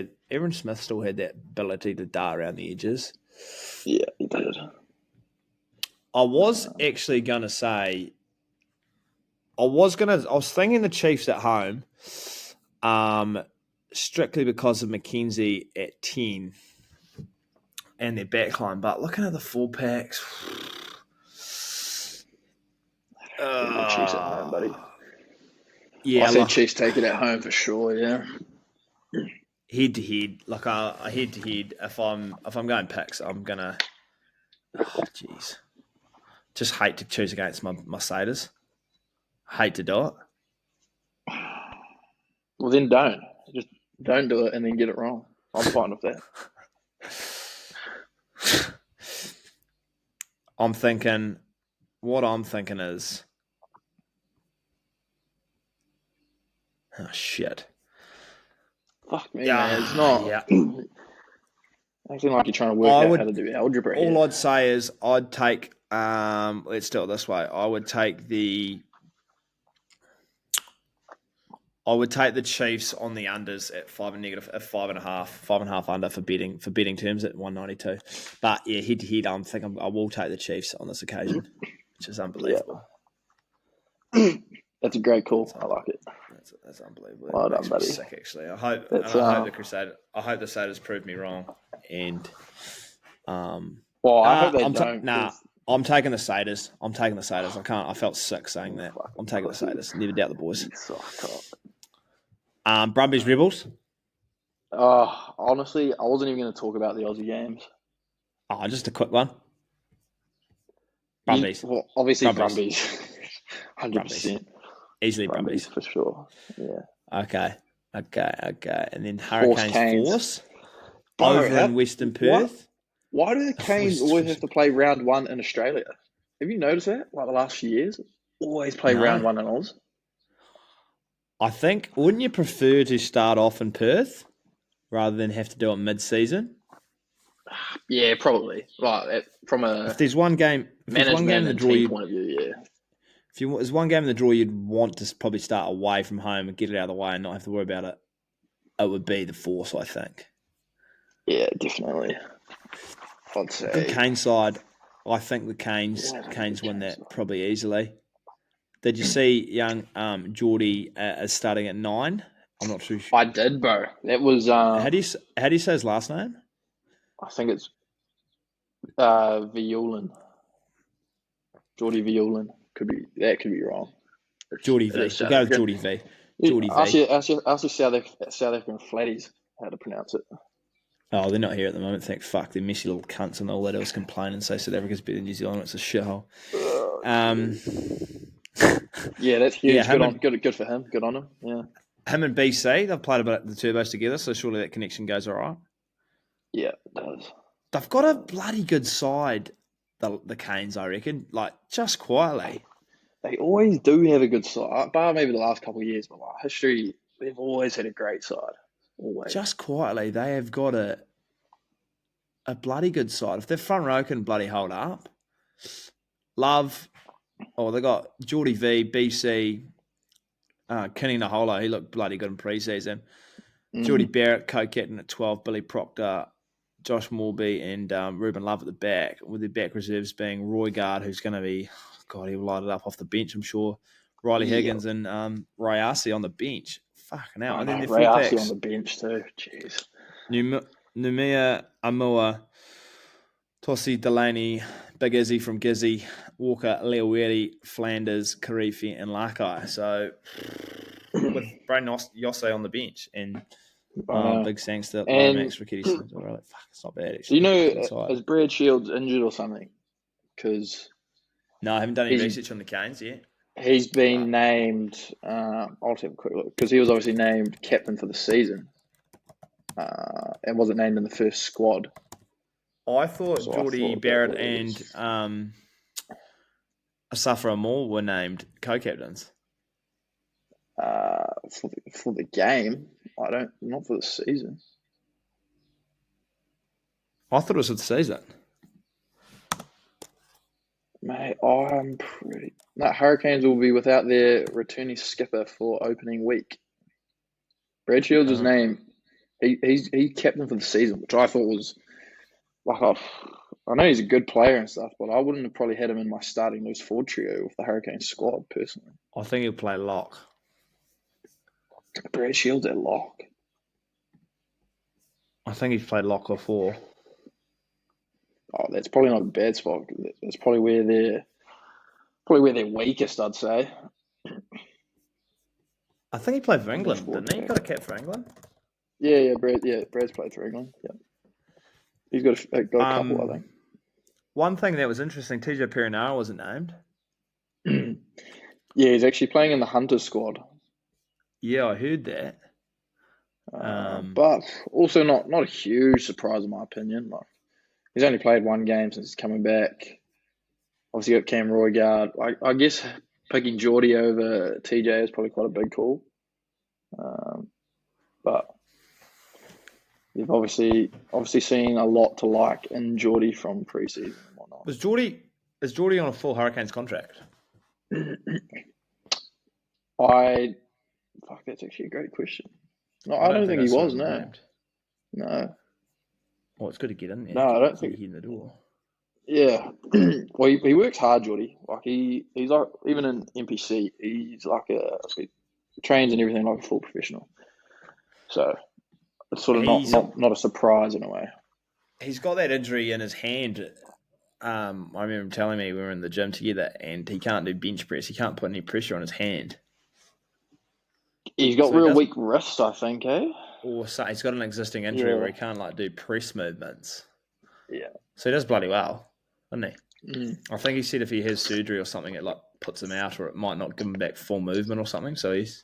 still had that ability to dart around the edges. Yeah, he did. I was actually going to say, I was thinking the Chiefs at home, strictly because of Mackenzie at 10 and their backline. But looking at the full packs, The Chiefs at home, buddy. Yeah, I say Chiefs take it at home for sure. Yeah. Head to head, like a head to head. If I'm going picks, I'm gonna. Jeez, just hate to choose against my Satyrs. Hate to do it. Well, then just don't do it and then get it wrong. I'm fine with that. What I'm thinking is, oh shit. Fuck me, man. It's not. Yeah. Acting like you're trying to work out how to do algebra. All I'd say is I'd take. Let's do it this way. I would take the Chiefs on the unders at 5.5 under for betting terms at 192. But yeah, head to head, I will take the Chiefs on this occasion, which is unbelievable. Yeah. That's a great call. I like it. That's unbelievable. Well done, makes me buddy. sick, actually. I hope the Crusaders prove me wrong. And well, I hope they don't. I'm taking the Satyrs. I felt sick saying that. I'm taking the Satyrs. Never doubt the boys. Brumbies Rebels. Honestly, I wasn't even going to talk about the Aussie games. Oh, just a quick one. Brumbies. Obviously Brumbies. 100%. Easily Brumbies. For sure. Yeah. Okay. And then Hurricanes Force. Bro, over in Western Perth. Why do the Canes always have to play round one in Australia? Have you noticed that? Like the last few years? Always play round one in Oz. I think, wouldn't you prefer to start off in Perth rather than have to do it mid-season? Yeah, probably. Like if there's one game in the draw, point of view, yeah. If there's one game in the draw you'd want to probably start away from home and get it out of the way and not have to worry about it, it would be the Force, I think. Yeah, definitely. I'd say. The Canes side, I think the Canes win that probably easily. Did you see young Geordie is starting at 9? I'm not too sure. I did, bro. That was. How do you say his last name? I think it's Violan. Geordie Violan. Could be wrong. Geordie V. We'll go with Geordie V. Geordie V. Ask your South African flatties how to pronounce it. Oh, they're not here at the moment. Thank fuck. They're messy little cunts and all that. I was complaining and say South Africa's better than New Zealand. It's a shithole. Yeah, that's huge. Yeah, good for him. Good on him. Yeah. Him and BC, they've played a bit the Turbos together, so surely that connection goes all right. Yeah, it does. They've got a bloody good side, the Canes, I reckon. Like, just quietly. They always do have a good side, bar maybe the last couple of years, but like history, they've always had a great side. Always. Just quietly, they have got a bloody good side. If their front row can bloody hold up, they got Geordie V, BC, Kenny Naholo, he looked bloody good in pre-season. Geordie Barrett, co-captain at 12, Billy Proctor, Josh Morby, and Ruben Love at the back, with their back reserves being Roy Gard, who's going to be, God, he'll light it up off the bench, I'm sure. Riley Yeah. Higgins and Rayasi on the bench. Fucking hell. I And then know, their Ray full Arcee packs. on the bench too. Jeez. Numia Amua, Tossi Delaney, Big Izzy from Gizzy, Walker, Leoweri, Flanders, Karifi, and Lakai. So with Braden Yosse on the bench and I know. big thanks to And Lomax, Rickety Smith. Fuck, it's not bad do you actually. know, Good side. is Brad Shields injured or something? Because No, I haven't done any he's research on the Canes yet. he's been named. I'll have a quick look because he was obviously named captain for the season, and wasn't named in the first squad. I thought So I Geordie thought that Barrett was- and Asafra Moore were named co-captains. for the game. Not for the season. I thought it was for the season. Mate, I'm pretty. No, Hurricanes will be without their returning skipper for opening week. Brad Shields' Uh-huh. name. He captain for the season, which I thought was like I know he's a good player and stuff, but I wouldn't have probably had him in my starting loose forward trio with the Hurricanes squad personally. I think he'll play lock. Brad Shields at lock. I think he's played lock before. Oh, that's probably not a bad spot. That's probably where they're weakest, I'd say. I think he played for England, forward didn't he? pack. Got a cap for England. Yeah, Brad's played for England. Yeah, he's got a couple, I think. One thing that was interesting, TJ Perinara wasn't named. Yeah, he's actually playing in the Hunters squad. Yeah, I heard that. But also not a huge surprise in my opinion. Like, he's only played one game since he's coming back. Obviously got Cam Roygaard. I guess picking Geordie over TJ is probably quite a big call. But you've obviously seen a lot to like in Geordie from pre-season and whatnot. Is Geordie on a full Hurricanes contract? That's actually a great question. No, I don't think he was. No, named. no. Well, it's good to get in there. No, I don't think. Get in the door. Yeah, well, he works hard, Geordie. Like he's like even in NPC, he's like he trains and everything like a full professional. So it's sort of not a surprise in a way. He's got that injury in his hand. I remember him telling me we were in the gym together, and he can't do bench press. He can't put any pressure on his hand. He's got real weak wrists, I think, eh? Or so, he's got an existing injury where he can't do press movements. Yeah. So he does bloody well, doesn't he? Mm. I think he said if he has surgery or something, it puts him out, or it might not give him back full movement or something. So he's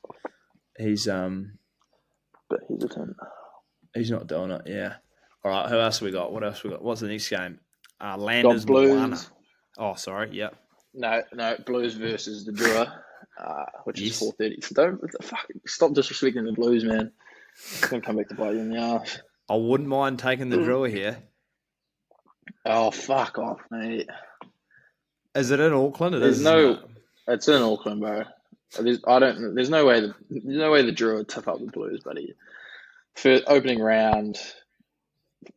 But hesitant. He's not doing it. Yeah. All right. Who else have we got? What else we got? What's the next game? Landers Got Blues. Moana. Oh, sorry. Yep. No, Blues versus the Drua, which Yes. is 4:30. So stop disrespecting the Blues, man. It's gonna come back to bite you in the ass. I wouldn't mind taking the draw here. Oh, fuck off, mate. Is it in Auckland? It's in Auckland, bro. There's no way the Drua would tip up the Blues, buddy. For opening round,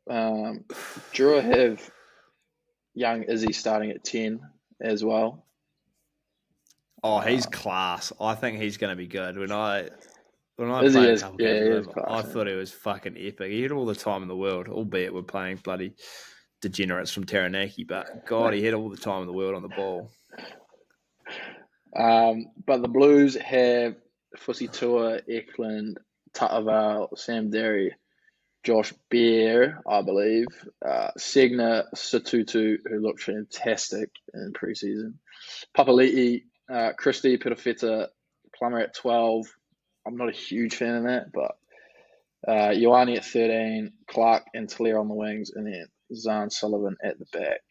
Drua have young Izzy starting at 10 as well. Oh, he's class. I think he's going to be good. When I Izzy played is- a couple yeah, games he with is him, class, I man. thought he was fucking epic. He had all the time in the world, albeit we're playing bloody degenerates from Taranaki. But God, he had all the time in the world on the ball. But the Blues have Fusi Tua, Eklund, Tatavale, Sam Derry, Josh Bear, I believe, Segna Satutu, who looked fantastic in preseason, Papali'i, Christie, Pitafeta, Plummer at 12. I'm not a huge fan of that, but Ioane at 13, Clark and Talia on the wings, and then Zahn Sullivan at the back.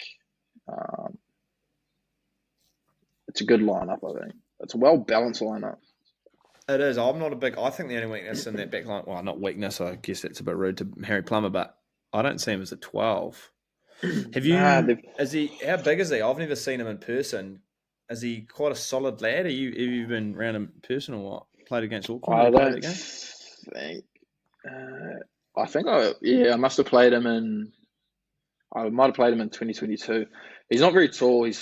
It's a good lineup, I think. It's a well-balanced lineup. It is. I'm not a big. I think the only weakness in that back line, well, not weakness. I guess that's a bit rude to Harry Plummer, but I don't see him as a 12. Have you? Is he? How big is he? I've never seen him in person. Is he quite a solid lad? Have you been around him in person or what? Played against Auckland? I don't think. I must have played him in. I might have played him in 2022. He's not very tall. He's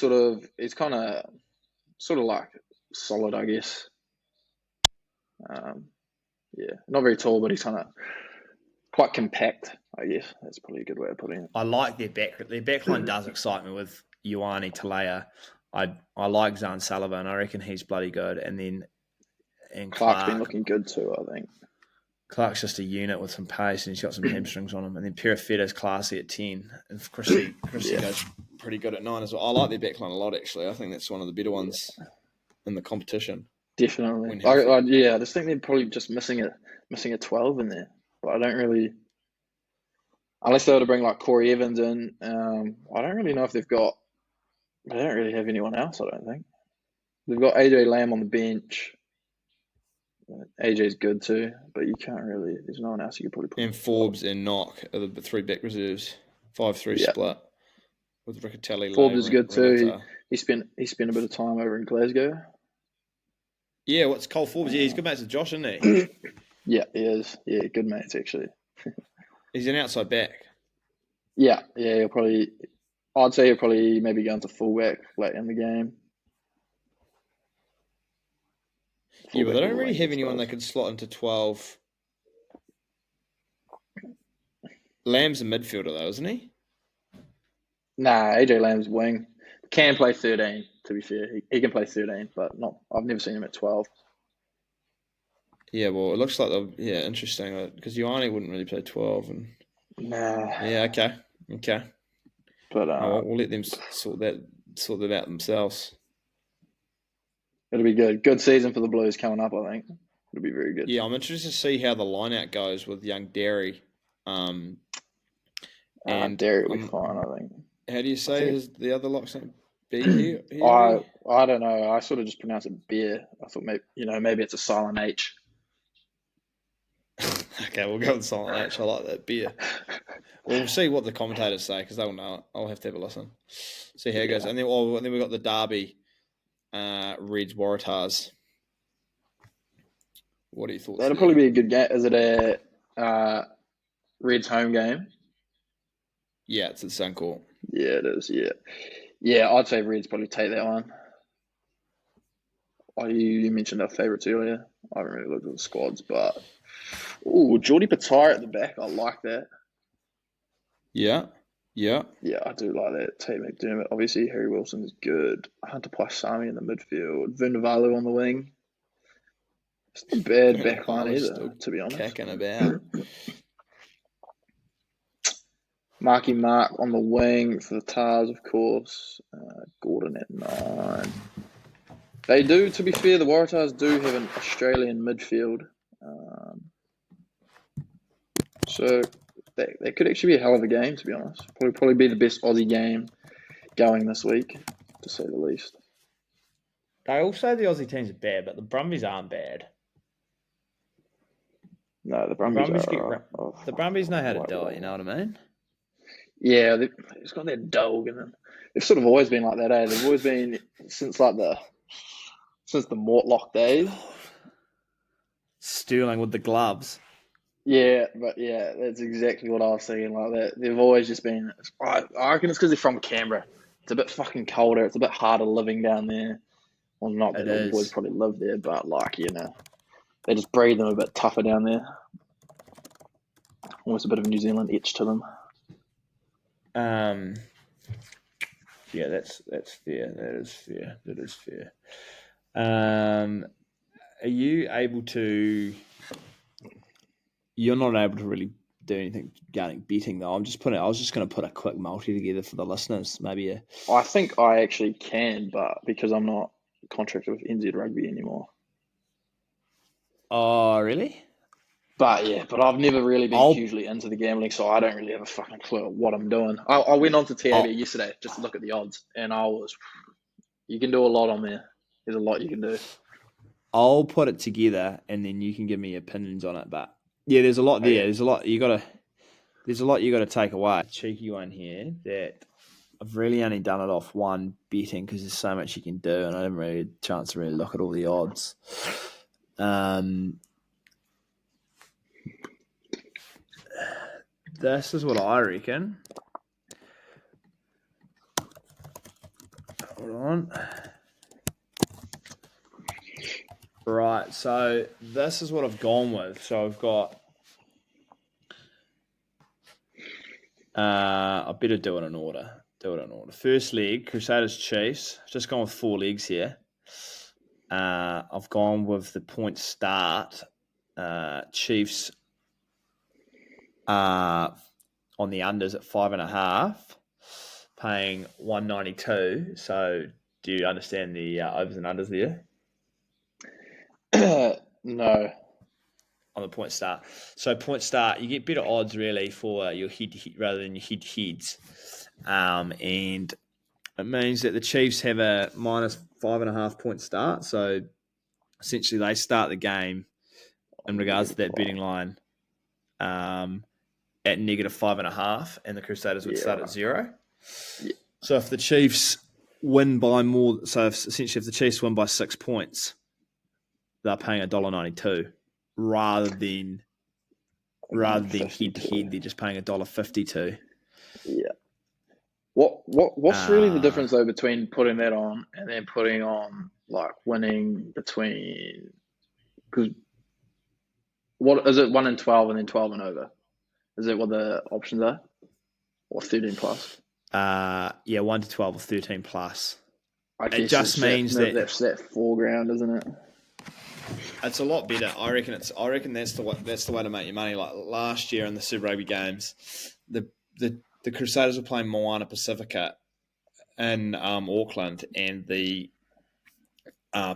kind of like solid, I guess. Yeah, not very tall, but he's kind of quite compact, I guess. That's probably a good way of putting it. I like their back. Their backline does excite me with Ioane Talea. I like Zan Sullivan. I reckon he's bloody good. And Clark's been Clark. looking good too, I think. Clark's just a unit with some pace, and he's got some hamstrings on him. And then Perifeta's classy at 10. And Chrissy goes pretty good at 9 as well. I like their backline a lot, actually. I think that's one of the better ones in the competition. Definitely. I just think they're probably just missing a 12 in there. But I don't really, unless they were to bring like Corey Evans in. I don't really know if they don't really have anyone else. I don't think they've got AJ Lamb on the bench. AJ's good too, but you can't really. There's no one else you could probably put. And Forbes and Knock are the 3 back reserves. 5-3 split with Riccatelli. Forbes is good too. He spent a bit of time over in Glasgow. Yeah, what's Cole Forbes? Yeah, he's good mates with Josh, isn't he? Yeah, he is. Yeah, good mates actually. He's an outside back. Yeah, I'd say he'll probably maybe go into fullback late in the game. Yeah, but they don't really have anyone that could slot into 12. Lamb's a midfielder though, isn't he? Nah, AJ Lamb's wing. Can play 13, to be fair. He can play 13, but not. I've never seen him at 12. Yeah, well, it looks like interesting because Ioane wouldn't really play 12. And Nah. yeah, okay. But we'll let them sort that out themselves. It'll be good. Good season for the Blues coming up, I think. It'll be very good. Yeah, I'm interested to see how the line-out goes with young Derry. And Derry will be fine, I think. How do you say the other lock's name? B here? I don't know. I sort of just pronounce it beer. I thought maybe it's a silent H. Okay, we'll go with silent H. I like that beer. We'll see what the commentators say because they'll know it. I'll have to have a listen. See how it goes. And then we've got the derby, Reds Waratahs. What are your thoughts? That'll probably be a good game. Is it a Reds home game? Yeah, it's at Suncorp. Yeah, it is. Yeah. I'd say Reds probably take that one. You mentioned our favourites earlier. I haven't really looked at the squads, but Geordie Patara at the back. I like that. Yeah. Yeah, I do like that. Tate McDermott. Obviously, Harry Wilson is good. Hunter Paisami in the midfield. Vunivalu on the wing. It's not a bad back line either, to be honest. Kicking about. Marky Mark on the wing for the Tars, of course. Gordon at 9. They do, to be fair, the Waratahs do have an Australian midfield. So that could actually be a hell of a game, to be honest. Probably be the best Aussie game going this week, to say the least. They all say the Aussie teams are bad, but the Brumbies aren't bad. No, the Brumbies the Brumbies know how to do it, you know what I mean? Yeah, they've got that dog in them. They've sort of always been like that, eh? They've always been since the Mortlock days. Sterling with the gloves. Yeah, that's exactly what I was saying. Like that, they've always just been. I reckon it's because they're from Canberra. It's a bit fucking colder. It's a bit harder living down there. Well, not that all the boys probably live there, but they just breed them a bit tougher down there. Almost a bit of a New Zealand itch to them. Yeah, that's fair. That is fair. Are you able to? You're not able to really do anything regarding betting, though. I was just going to put a quick multi together for the listeners. Maybe I think I actually can, but because I'm not contracted with NZ Rugby anymore. Oh, really? But I've never really been hugely into the gambling, so I don't really have a fucking clue what I'm doing. I went on to TAB yesterday just to look at the odds, and you can do a lot on there. There's a lot you can do. I'll put it together, and then you can give me opinions on it. But yeah, there's a lot there. There's a lot you got to take away. Cheeky one here that I've really only done it off one betting because there's so much you can do, and I didn't really have a chance to really look at all the odds. This is what I reckon. Hold on. Right, so this is what I've gone with. So I've got. I better do it in order. First leg, Crusaders Chiefs. Just gone with 4 legs here. I've gone with the point start. Chiefs on the unders at 5.5, paying 192. So, do you understand the overs and unders there No. on the point start? So, point start, you get better odds really for your head to head rather than your head to heads, and it means that the Chiefs have a minus 5.5 point start. So, essentially, they start the game in regards to that betting line. At negative 5.5, and the Crusaders would start at 0. Yeah. So if the Chiefs win by more, essentially if the Chiefs win by 6 points, they're paying $1.92 rather than head to head. They're just paying $1.52. Yeah. What's really the difference though between putting that on and then putting on like winning between? Because what is it? 1 and 12, and then 12 and over. Is that what the options are? Or 13 plus? 1 to 12 or 13 plus. I guess It just means that's that foreground, isn't it? It's a lot better. I reckon that's the way to make your money. Like last year in the Super Rugby games, the Crusaders were playing Moana Pacifica in Auckland, and the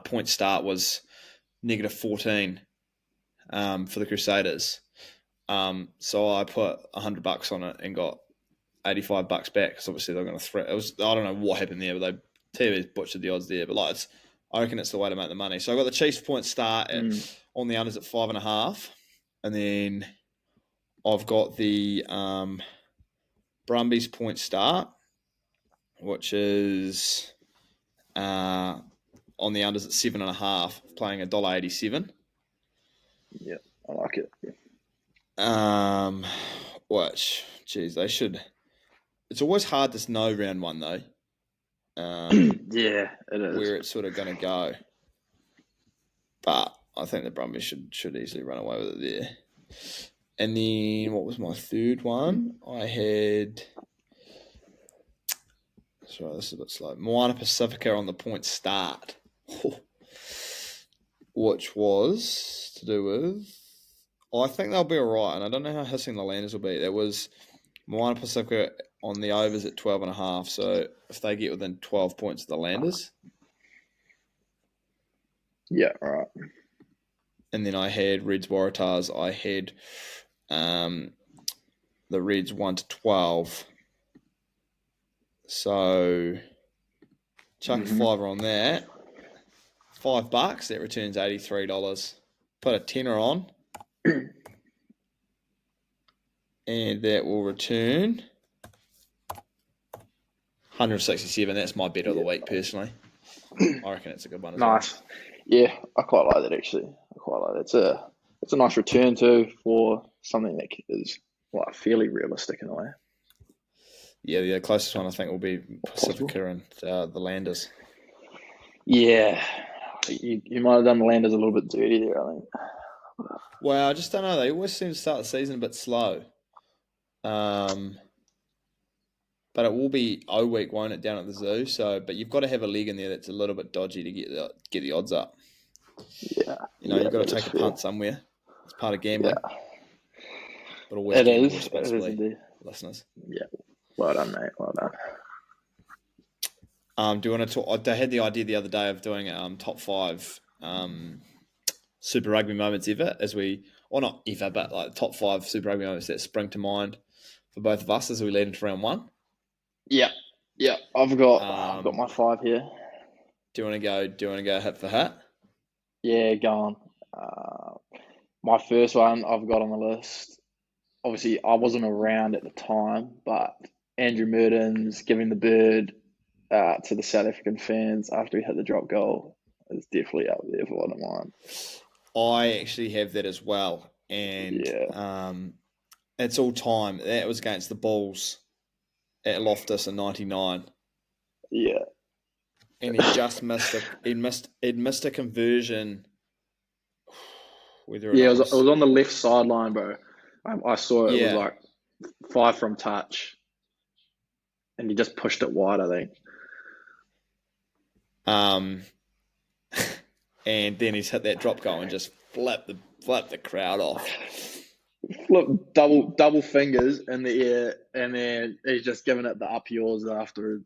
point start was negative 14 for the Crusaders. So I put $100 on it and got $85 back because obviously they're going to threat. I don't know what happened there, but TV's butchered the odds there. But I reckon it's the way to make the money. So I got the Chiefs point start on the unders at 5.5, and then I've got the Brumbies point start, which is on the unders at 7.5, playing $1.87. Yeah, I like it. Yeah. Which, geez, they should. It's always hard to know round one though. Yeah, it is. Where it's sort of going to go, but I think the Brumbies should easily run away with it there. And then what was my third one? I had. Sorry, this is a bit slow. Moana Pacifica on the point start, which was to do with. I think they'll be all right, and I don't know how hissing the Landers will be. There was Moana Pacifica on the overs at 12.5, so if they get within 12 points of the Landers. Yeah, all right. And then I had Reds Waratahs. I had the Reds 1 to 12. So chuck a fiver on that. $5, that returns $83. Put a tenner on. And that will return 167. That's my bet of the week, personally. I reckon it's a good one as nice. well. Yeah, I quite like that actually. I quite like that. It's a nice return too for something that is fairly realistic in a way. Yeah, the closest one I think will be Pacifica and the Landers. Yeah, you might have done the Landers a little bit dirty there, I think. Well, I just don't know. They always seem to start the season a bit slow. But it will be O week, won't it, down at the zoo? So, but you've got to have a leg in there that's a little bit dodgy to get the odds up. Yeah, you've got to take a punt somewhere. It's part of gambling. Yeah. But always gamble responsibly, indeed. listeners. Yeah, well done, mate. Well done. Do you want to talk? I had the idea the other day of doing top 5 Super Rugby moments ever, not ever, but like top 5 Super Rugby moments that spring to mind for both of us as we lead into round 1. Yeah. I've got my 5 here. Do you want to go hit for hit? Yeah, go on. My first one I've got on the list. Obviously, I wasn't around at the time, but Andrew Mertens giving the bird to the South African fans after he hit the drop goal is definitely up there for one of mine. I actually have that as well, and it's all time. That was against the Bulls at Loftus in '99. Yeah, and he just missed a conversion whether or Yeah, not it was on the left sideline, bro. I saw it. It was Yeah. like 5 from touch, and he just pushed it wide, I think. And then he's hit that drop goal and just flipped the crowd off. Flip double fingers in the air, and then he's just giving it the up yours afterwards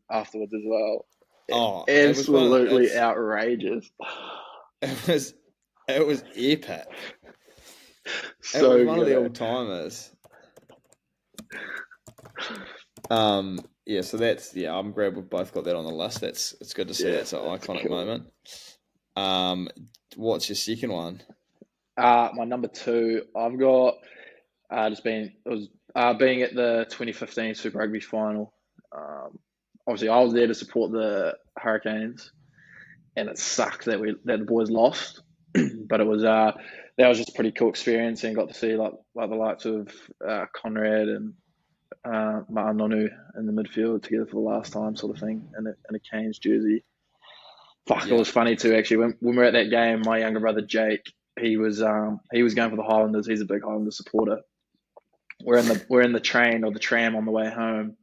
as well. Oh, Absolutely outrageous. It was epic. So it was one of the good. old timers. Yeah, so I'm glad we've both got that on the list. It's good to see. That's an iconic moment. What's your second one? My number 2, I've got being at the 2015 Super Rugby final. Obviously, I was there to support the Hurricanes, and it sucked that the boys lost. But it was that was just a pretty cool experience, and got to see like the likes of Conrad and Martin Nonu in the midfield together for the last time, sort of thing, in a Canes jersey. Fuck, It was funny too. Actually, when we were at that game, my younger brother Jake, he was going for the Highlanders. He's a big Highlander supporter. We're in the train or the tram on the way home,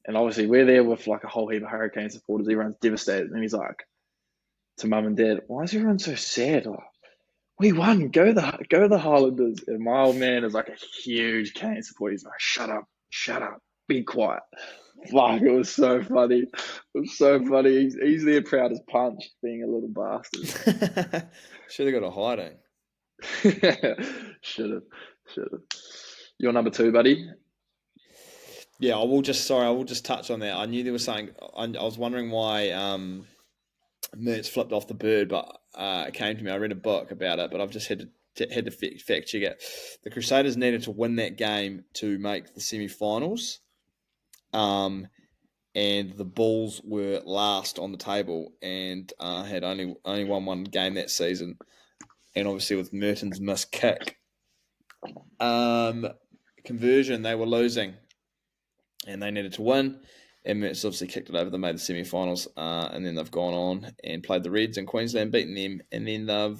and obviously we're there with like a whole heap of Hurricane supporters. Everyone's devastated, and he's like to mum and dad, "Why is everyone so sad? Like, we won. Go the Highlanders." And my old man is like a huge Cane supporter. He's like, "Shut up, be quiet." Fuck, it was so funny. It was so funny. He's there proud as punch, being a little bastard. Should have got a hiding. Should have. Your number 2, buddy? Yeah, I will just touch on that. I knew there was something. I was wondering why Mertz flipped off the bird, but it came to me. I read a book about it, but I've just had to fact check it. The Crusaders needed to win that game to make the semi-finals, and the Bulls were last on the table and had only won one game that season. And obviously with Merton's missed kick conversion, they were losing, and they needed to win. And Mertz obviously kicked it over. They made the semi-finals, and then they've gone on and played the Reds in Queensland, beaten them, and then they've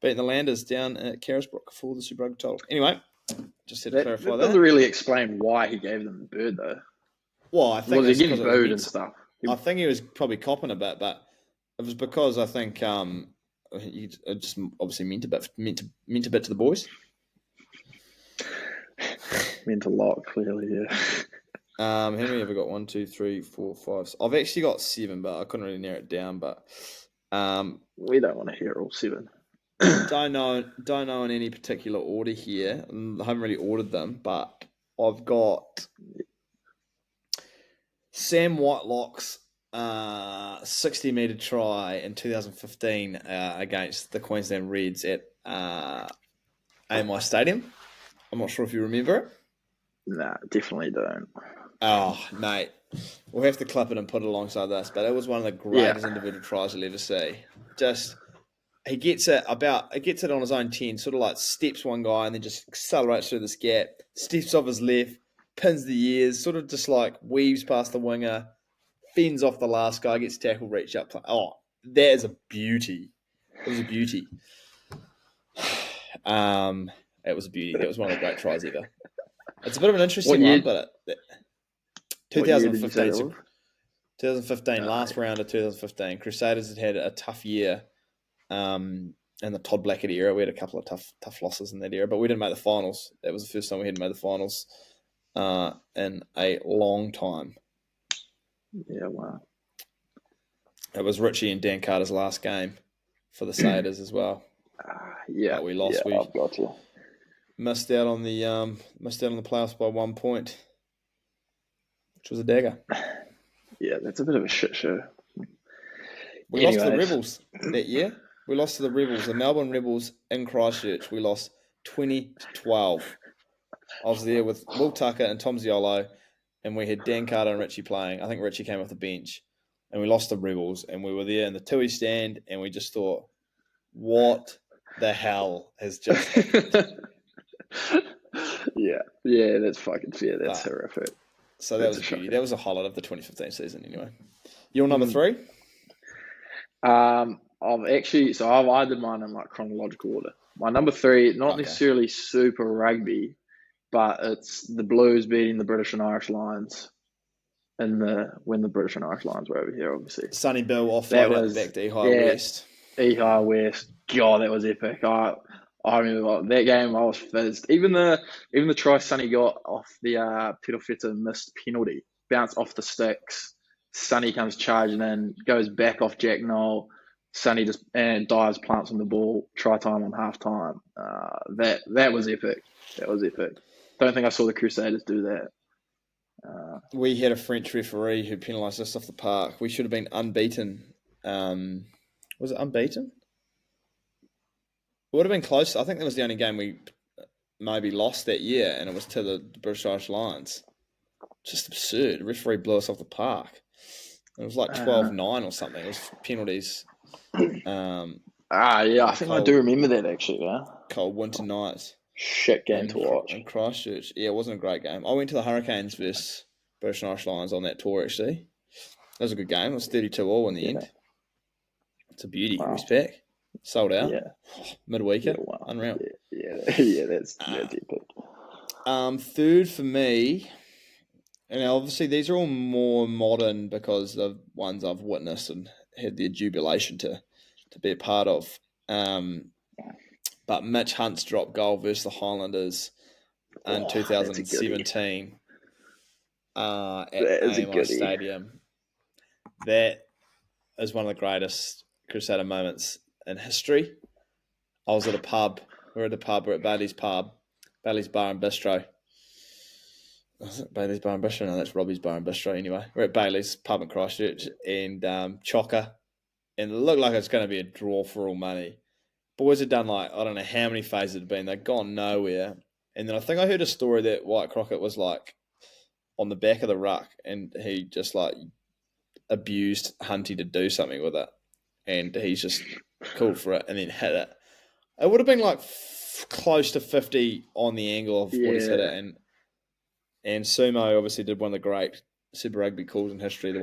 beaten the Landers down at Carisbrook for the Super Rugby title. Anyway, just had to clarify that. That doesn't really explain why he gave them the bird, though. Well, I think was he getting booed and stuff? I think he was probably copping a bit, but it was because I think he just obviously meant a bit to the boys. Meant a lot, clearly, yeah. How many have I got? 1, 2, 3, 4, 5. I've actually got 7, but I couldn't really narrow it down. But we don't want to hear all 7. don't know in any particular order here. I haven't really ordered them, but I've got Sam Whitelock's 60-metre try in 2015 against the Queensland Reds at AMI Stadium. I'm not sure if you remember it. Nah, definitely don't. Oh, mate. We'll have to clip it and put it alongside this, but it was one of the greatest individual tries you'll ever see. Just, he gets it on his own 10, sort of like steps one guy and then just accelerates through this gap, steps off his left, pins the ears, sort of just like weaves past the winger, fends off the last guy, gets tackled, reach up. Oh, that is a beauty. It was a beauty. It was a beauty. That was one of the great tries ever. It's a bit of an interesting one, but 2015, 2015, last round of 2015. Crusaders had a tough year in the Todd Blackett era. We had a couple of tough losses in that era, but we didn't make the finals. That was the first time we hadn't made the finals in a long time. Yeah, wow. It was Richie and Dan Carter's last game for the Satyrs as well. Yeah, but we lost. Yeah, I've got you. Missed out on the playoffs by 1 point, which was a dagger. Yeah, that's a bit of a shit show. We lost to the Rebels that year. We lost to the Rebels, the Melbourne Rebels in Christchurch. We lost 20-12. I was there with Will Tucker and Tom Ziolo, and we had Dan Carter and Richie playing. I think Richie came off the bench, and we lost the Rebels, and we were there in the Tui stand, and we just thought, what the hell has just happened? Yeah, that's fucking fair. That's horrific. So that was a beauty. That was a highlight of the 2015 season, anyway. Your number 3? I did mine in like chronological order. My number 3, not Okay. necessarily Super Rugby, but it's the Blues beating the British and Irish Lions when the British and Irish Lions were over here, obviously. Sonny Bill That offload out the was, back to High yeah, West. High West. God, that was epic. I remember that game. I was fizzed. Even the try Sonny got off the Pedofeta missed penalty, bounced off the sticks. Sonny comes charging in, goes back off Jack Noel. Sonny just and dives, plants on the ball. Try time on half time. That was epic. That was epic. Don't think I saw the Crusaders do that. We had a French referee who penalised us off the park. We should have been unbeaten. Was it unbeaten? It would have been close. I think that was the only game we maybe lost that year, and it was to the British Irish Lions. Just absurd. The referee blew us off the park. It was like 12-9 or something. It was penalties. Yeah, I think I do remember that actually. Yeah, Cold winter nights. Shit game to watch. In Christchurch. Yeah, it wasn't a great game. I went to the Hurricanes versus British and Irish Lions on that tour, actually. That was a good game. It was 32-all in the end. It's a beauty. Wow. Respect. Sold out. Yeah. Midweeker. Yeah, wow. Unreal. Yeah, that's epic. Third for me, and obviously these are all more modern because of ones I've witnessed and had the jubilation to be a part of. But Mitch Hunt's drop goal versus the Highlanders in 2017 at AMI Stadium. That is one of the greatest Crusader moments in history. I was at a pub. We're at Bailey's Pub, Bailey's Bar and Bistro. Was it Bailey's Bar and Bistro? No, that's Robbie's Bar and Bistro anyway. We're at Bailey's Pub in Christchurch and Chocker. And it looked like it's going to be a draw for all money. Boys had done I don't know how many phases it had been. They'd gone nowhere. And then I think I heard a story that White Crockett was on the back of the ruck and he just abused Hunty to do something with it. And he's just called for it and then hit it. It would have been close to 50 on the angle of what he's hit it. And Sumo obviously did one of the great Super Rugby calls in history, the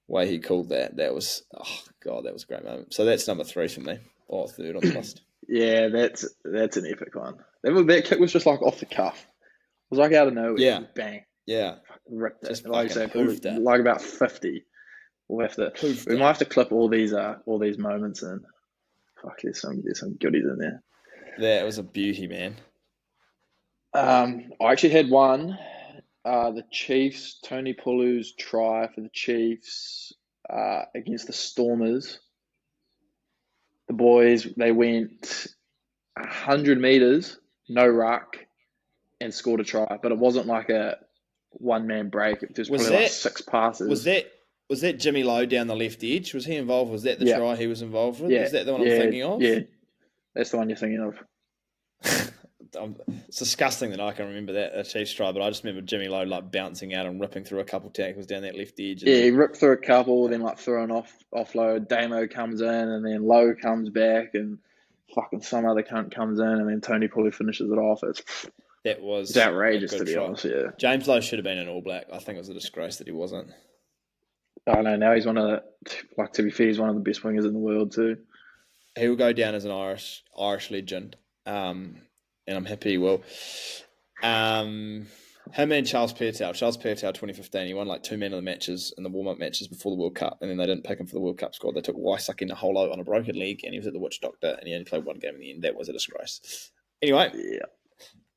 way he called that. That was, that was a great moment. So that's number 3 for me, or third on the list. Yeah, that's an epic one. That kick was just off the cuff. It was out of nowhere. Yeah. Bang. Yeah. Ripped it. Just Like you say, hoofed it. about 50. We might have to clip all these moments in. Fuck, there's some goodies in there. That was a beauty, man. I actually had one. The Chiefs, Tony Pulu's try for the Chiefs against the Stormers. The boys, they went 100 meters, no ruck, and scored a try. But it wasn't a one-man break. It was probably 6 passes. Was that Jimmy Lowe down the left edge? Was he involved? Was that the try he was involved with? Yeah. Is that the one I'm thinking of? Yeah, that's the one you're thinking of. It's disgusting that I can remember that Chiefs try, but I just remember Jimmy Lowe bouncing out and ripping through a couple tackles down that left edge. Yeah, he ripped through a couple, then threw an offload. Damo comes in, and then Lowe comes back, and fucking some other cunt comes in, and then Tony Pulu finishes it off. It's outrageous, to be honest. Yeah, James Lowe should have been an All Black. I think it was a disgrace that he wasn't. I know. Now he's one of to be fair, he's one of the best wingers in the world too. He will go down as an Irish legend. And I'm happy he will. Him and Charles Pertau. Charles Pertau, 2015, he won 2 men of the matches in the warm-up matches before the World Cup, and then they didn't pick him for the World Cup squad. They took Waisak in the holo on a broken leg, and he was at the Witch Doctor, and he only played 1 game in the end. That was a disgrace. Anyway,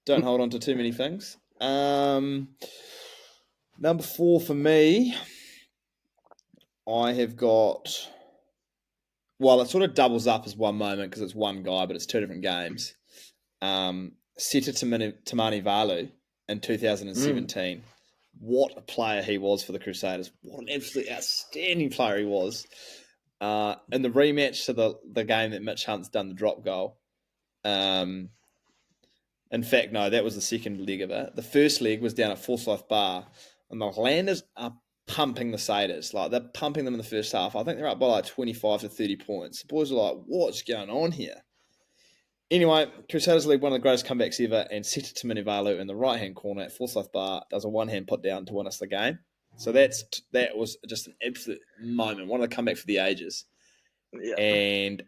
don't hold on to too many things. Number 4 for me, I have got... Well, it sort of doubles up as one moment because it's one guy, but it's 2 different games. Seta Tamani Valu in 2017. What a player he was for the Crusaders. What an absolutely outstanding player he was. In the rematch to the game that Mitch Hunt's done the drop goal. In fact, no, that was the second leg of it. The first leg was down at Forsyth Bar, and the Highlanders are pumping the Satyrs. They're pumping them in the first half. I think they're up by 25 to 30 points. The boys are like, what's going on here? Anyway, Crusaders lead one of the greatest comebacks ever, and Seta Tamanivalu in the right-hand corner at Forsyth Bar does a one-hand put down to win us the game. So that was just an absolute moment, one of the comebacks for the ages. Yeah. And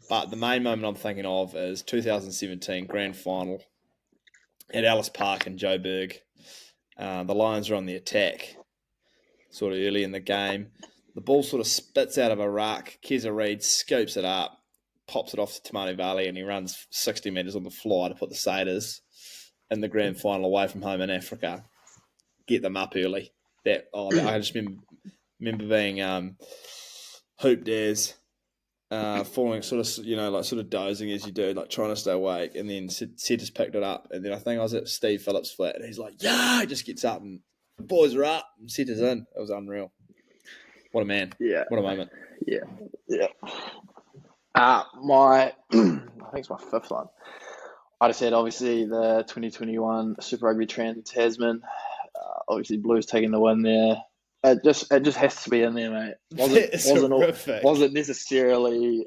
But the main moment I'm thinking of is 2017 Grand Final at Ellis Park in Joburg. The Lions are on the attack sort of early in the game. The ball sort of spits out of a ruck. Keza Reid scoops it up, pops it off to Tamale Valley, and he runs 60 metres on the fly to put the Satyrs in the Grand Final away from home in Africa. Get them up early. I just remember being hooped as falling sort of dozing as you do, like trying to stay awake, and then Setters picked it up, and then I think I was at Steve Phillips' flat, and he's like, "Yeah!" He just gets up and the boys are up, and Setters in. It was unreal. What a man! Yeah. What a moment! Yeah. I think it's my fifth one. I just said obviously the 2021 Super Rugby Trans Tasman. Obviously Blues taking the win there. It just has to be in there, mate. Wasn't necessarily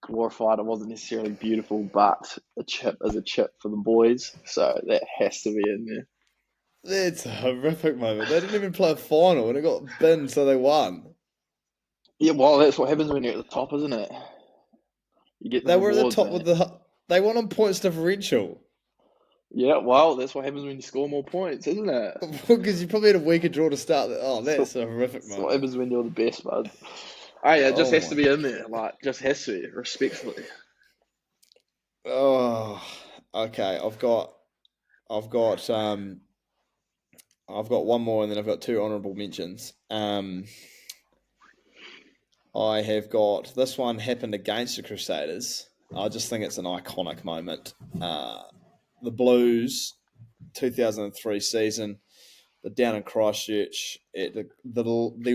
glorified. It wasn't necessarily beautiful, but a chip is a chip for the boys, so that has to be in there. That's a horrific moment. They didn't even play a final, and it got binned, so they won. Yeah, well, that's what happens when you're at the top, isn't it? You get They were rewards, at the top mate. They won on points differential. Yeah, well, that's what happens when you score more points, isn't it? Because you probably had a weaker draw to start. That's a horrific That's moment. what happens when you're the best, bud. Hey, it just Oh has to my- be in there. Like, just has to be, respectfully. Oh, okay. I've got one more, and then I've got two honourable mentions. I have got this one happened against the Crusaders. I just think it's an iconic moment. The Blues, 2003 season, they're down in Christchurch at the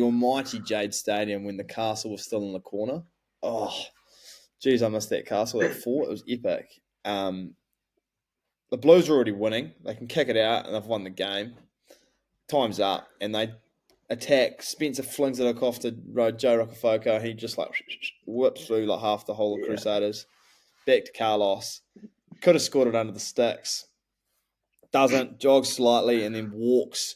almighty Jade Stadium when the castle was still in the corner. Oh, geez, I missed that castle, that fort. It was epic. The Blues are already winning. They can kick it out, and they've won the game. Time's up, and they attack. Spencer flings it off to Joe Rockefoka. He just whips through like half the whole of Crusaders. Back to Carlos. Could have scored it under the sticks. Doesn't. Jogs slightly and then walks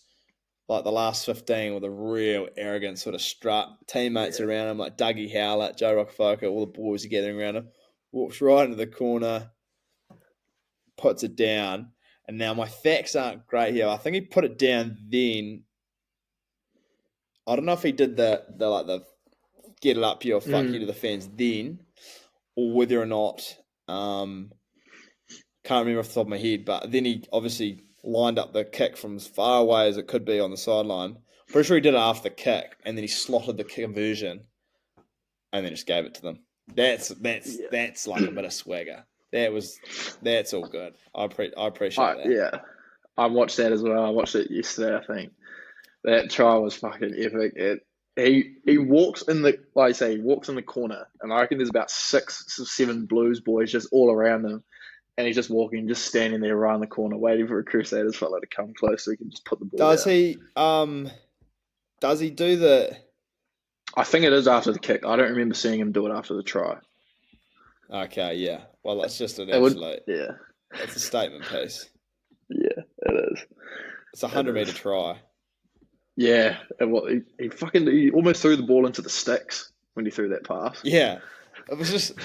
like the last 15 with a real arrogant sort of strut. Teammates around him like Dougie Howlett, Joe Rockefoka, all the boys are gathering around him. Walks right into the corner. Puts it down. And now my facts aren't great here. I think he put it down then. I don't know if he did the get it up here or fuck you to the fans then, or whether or not can't remember off the top of my head. But then he obviously lined up the kick from as far away as it could be on the sideline. Pretty sure he did it after the kick, and then he slotted the conversion, and then just gave it to them. That's like a bit of swagger. That's all good. I appreciate that. Yeah, I watched that as well. I watched it yesterday, I think. That try was fucking epic. He walks in the, like I say, he walks in the corner, and I reckon there's about 6 or 7 Blues boys just all around him, and he's just walking, just standing there around the corner, waiting for a Crusaders fella to come close so he can just put the ball down. Does he do the? I think it is after the kick. I don't remember seeing him do it after the try. Okay, yeah. Well, that's just an absolute. It's a statement piece. Yeah, it is. It's a 100-meter try. Yeah, he almost threw the ball into the sticks when he threw that pass. Yeah, it was just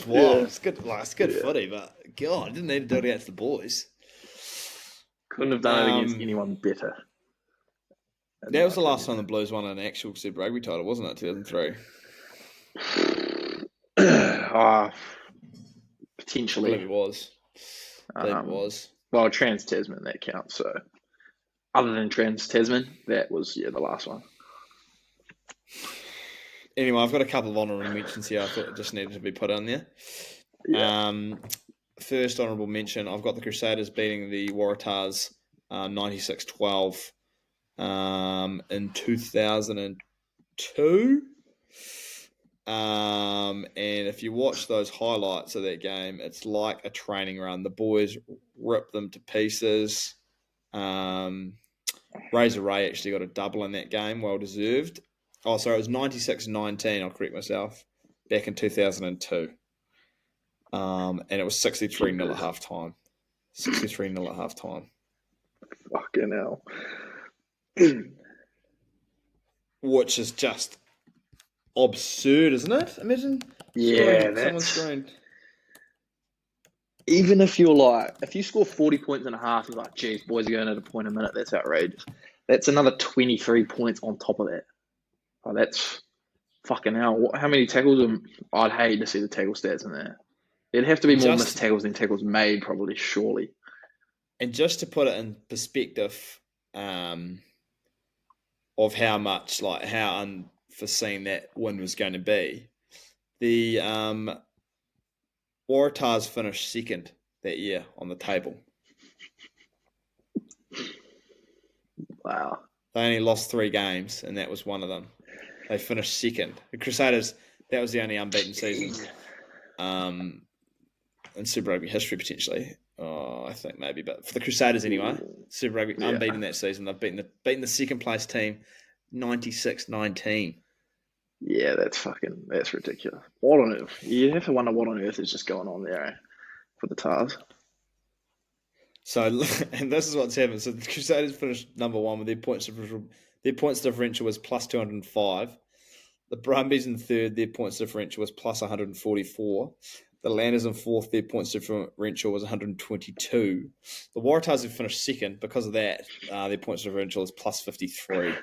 wild. Yeah. It's good, it's good footy, but God, I didn't need to do it against the boys. Couldn't have done it against anyone better. That was the last time the Blues won an actual Super Rugby title, wasn't it? 2003. Potentially. I believe it was. Well, Trans Tasman, that counts. So, other than Trans Tasman, that was the last one. Anyway, I've got a couple of honourable mentions here. I thought it just needed to be put on there. Yeah. First honourable mention, I've got the Crusaders beating the Waratahs 96-12 in 2002. And if you watch those highlights of that game, it's like a training run. The boys ripped them to pieces. Razor Ray actually got a double in that game, well deserved. Oh, sorry, it was 96-19, I'll correct myself, back in 2002. And it was 63-0 at halftime. 63-0 at halftime. Fucking hell. Which is just absurd, isn't it? Imagine Yeah, Someone that's screened. even if you score 40 points and a half, you're like, geez, boys are going at a point a minute. That's outrageous. That's another 23 points on top of that. Oh, that's fucking hell. How many tackles? I'd hate to see the tackle stats in there. It'd have to be And more just missed tackles than tackles made, probably, surely. and just to put it in perspective, of how much how unforeseen that win was going to be, the Waratahs finished second that year on the table. Wow. They only lost 3 games, and that was one of them. They finished second. The Crusaders, that was the only unbeaten season in Super Rugby history, potentially. Oh, I think maybe, but for the Crusaders anyway, Super Rugby unbeaten that season. They've beaten the second place team 96-19. Yeah, that's ridiculous. What on earth? You have to wonder what on earth is just going on there for the Tars. So, and this is what's happened. So the Crusaders finished number 1 with their points differential was plus 205. The Brumbies in third, their points differential was plus 144. The Landers in fourth, their points differential was 122. The Waratahs who finished second, because of that, their points differential is plus 53.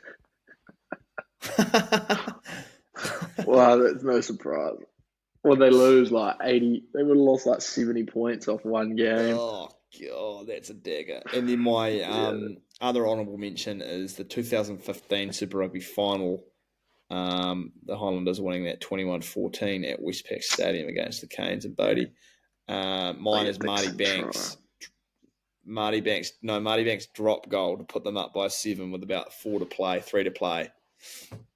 Wow, that's no surprise. Well, they lose like 80. They would have lost like 70 points off one game. Oh, God, that's a dagger. And then my other honourable mention is the 2015 Super Rugby final. The Highlanders winning that 21-14 at Westpac Stadium against the Canes and Bodie. Mine is Marty Banks. Marty Banks drop goal to put them up by 7 with about 3 to play.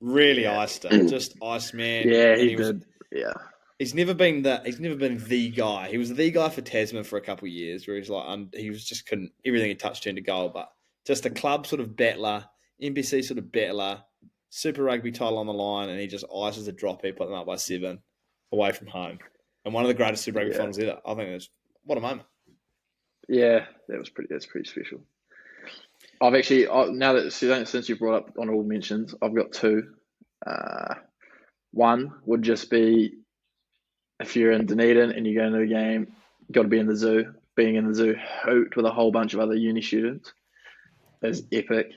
Really iced it. Just ice man. Yeah, he did. Yeah. He's never been the guy. He was the guy for Tasman for a couple of years, where he's like he was just couldn't everything he touched turned to goal. But just a club sort of battler, NBC sort of battler, Super Rugby title on the line, and he just ices a drop. He put them up by 7, away from home, and one of the greatest Super Rugby finals ever. I think that's what a moment. Yeah, that's pretty special. I've actually now that since you brought up honorable mentions, I've got 2. One would just be if you're in Dunedin and you go into a game, you got to be in the zoo. Being in the zoo, hooped with a whole bunch of other uni students, is epic.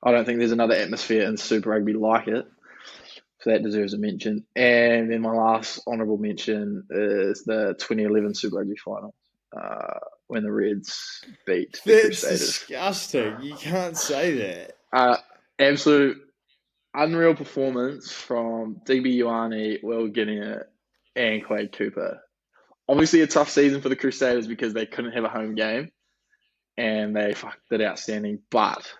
I don't think there's another atmosphere in Super Rugby like it, so that deserves a mention. And then my last honourable mention is the 2011 Super Rugby final, when the Reds beat the Crusaders. That's disgusting. You can't say that. Absolute unreal performance from DB Ioane, Will Guinea, and Quade Cooper. Obviously a tough season for the Crusaders because they couldn't have a home game, and they did outstanding. But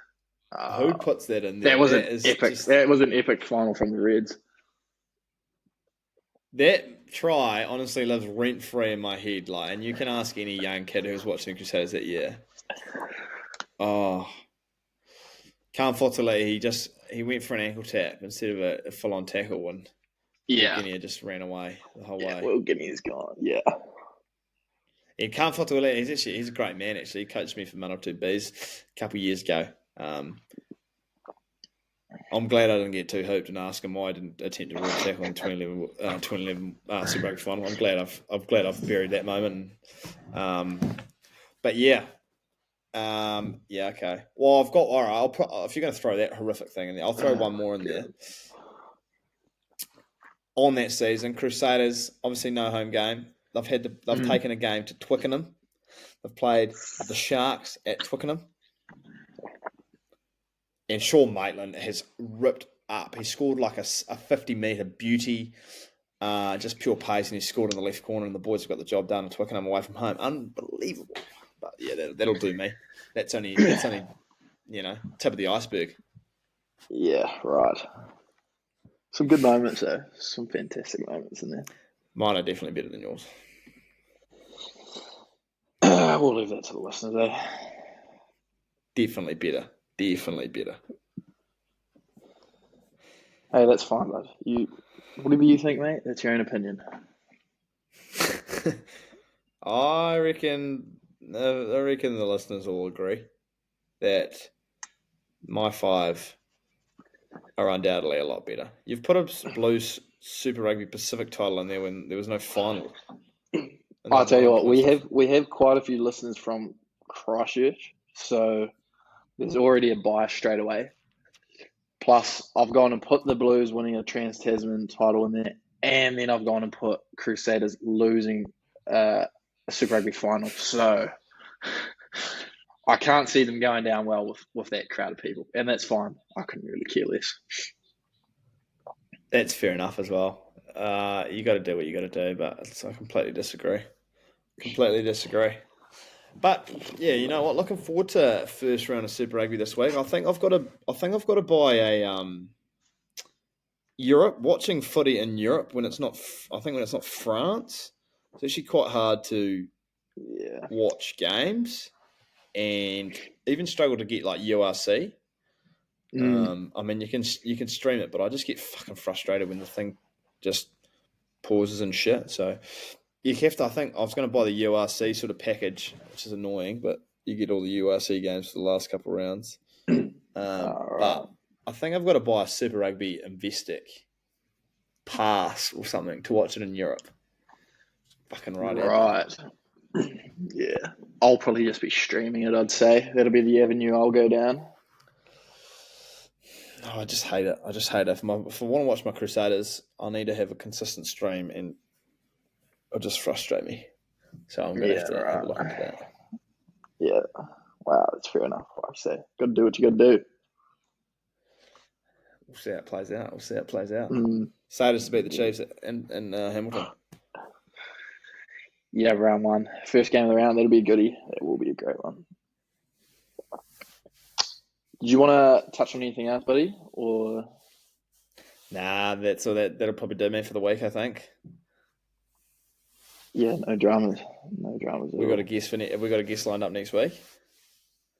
who puts that in there? That was an epic final from the Reds. That try honestly lives rent free in my head. And you can ask any young kid who's watching the Crusaders that year. Oh, Can't Fotole, he went for an ankle tap instead of a full on tackle, and Guinea just ran away the whole way. Will Guinea's gone. Yeah. And Can't Fotole, he's a great man. Actually, he coached me for Manawatu Bees a couple of years ago. I'm glad I didn't get too hooped and ask him why I didn't attempt a real tackle in the 2011 Super Rugby final. I'm glad I've buried that moment. But yeah. Okay. Well, I've got all right. If you're going to throw that horrific thing in there, I'll throw one more in there. On that season, Crusaders obviously no home game. They've taken a game to Twickenham. They've played the Sharks at Twickenham. And Sean Maitland has ripped up. He scored like a 50-metre beauty, just pure pace, and he scored in the left corner, and the boys have got the job done at Twickenham away from home. Unbelievable. But yeah, that'll do me. That's only tip of the iceberg. Yeah, right. Some good moments though. Some fantastic moments in there. Mine are definitely better than yours. We'll leave that to the listeners though. Definitely better. Hey, that's fine, bud. Whatever you think, mate, that's your own opinion. I reckon the listeners will agree that my 5 are undoubtedly a lot better. You've put a blue Super Rugby Pacific title in there when there was no final. And I'll tell you what, points off. we have quite a few listeners from Christchurch, so there's already a bias straight away. Plus, I've gone and put the Blues winning a Trans-Tasman title in there, and then I've gone and put Crusaders losing a Super Rugby final. So I can't see them going down well with that crowd of people, and that's fine. I couldn't really care less. That's fair enough as well. You got to do what you got to do, but I completely disagree. But yeah, you know what? Looking forward to first round of Super Rugby this week. I think I've got to buy a Europe, watching footy in Europe when it's not. I think when it's not France, it's actually quite hard to watch games, and even struggle to get like URC. I mean, you can stream it, but I just get fucking frustrated when the thing just pauses and shit. So you have to. I think I was going to buy the URC sort of package, which is annoying, but you get all the URC games for the last couple of rounds. But I think I've got to buy a Super Rugby Investec pass or something to watch it in Europe. Fucking right. Yeah. I'll probably just be streaming it, I'd say. That'll be the avenue I'll go down. Oh, I just hate it. If I want to watch my Crusaders, I need to have a consistent stream, and it'll just frustrate me. So I'm going to have to have a look into that. Yeah. Wow, that's fair enough. Like I say, got to do what you got to do. We'll see how it plays out. Saders to beat the Chiefs in Hamilton. Yeah, round one. First game of the round, that'll be a goodie. That will be a great one. Do you want to touch on anything else, buddy? Or Nah, that'll probably do me for the week, I think. Yeah, no dramas. We got a guest have we got a guest lined up next week?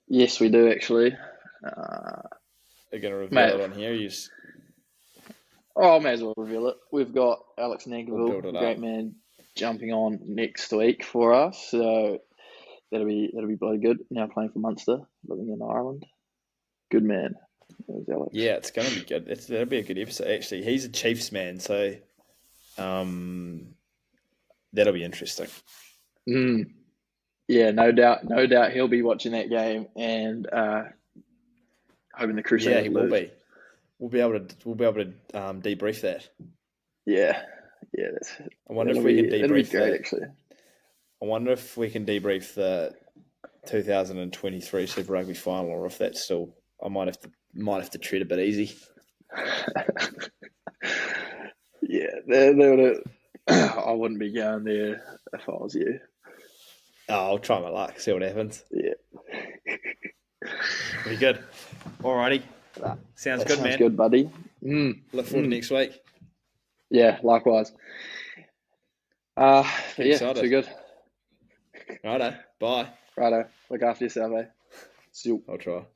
Yes, we do actually. Are you going to reveal it on here? I may as well reveal it. We've got Alex Nankiville, We'll great man, jumping on next week for us. So that'll be bloody good. Now playing for Munster, living in Ireland. Good man. There's Alex. Yeah, it's going to be good. That'll be a good episode. Actually, he's a Chiefs man, so that'll be interesting. Yeah, no doubt he'll be watching that game and hoping the Crusaders. Yeah, he will be. We'll be able to debrief that. Yeah, I wonder if we can debrief. That'll be great, actually. I wonder if we can debrief the 2023 Super Rugby final, or if that's still. I might have to tread a bit easy. Yeah, I wouldn't be going there if I was you. Oh, I'll try my luck, see what happens. Yeah. Pretty good. Alrighty. Sounds good, man. Sounds good, buddy. Look forward to next week. Yeah, likewise. Excited. Too good. Righto. Bye. Righto. Look after yourself, eh? See you. I'll try.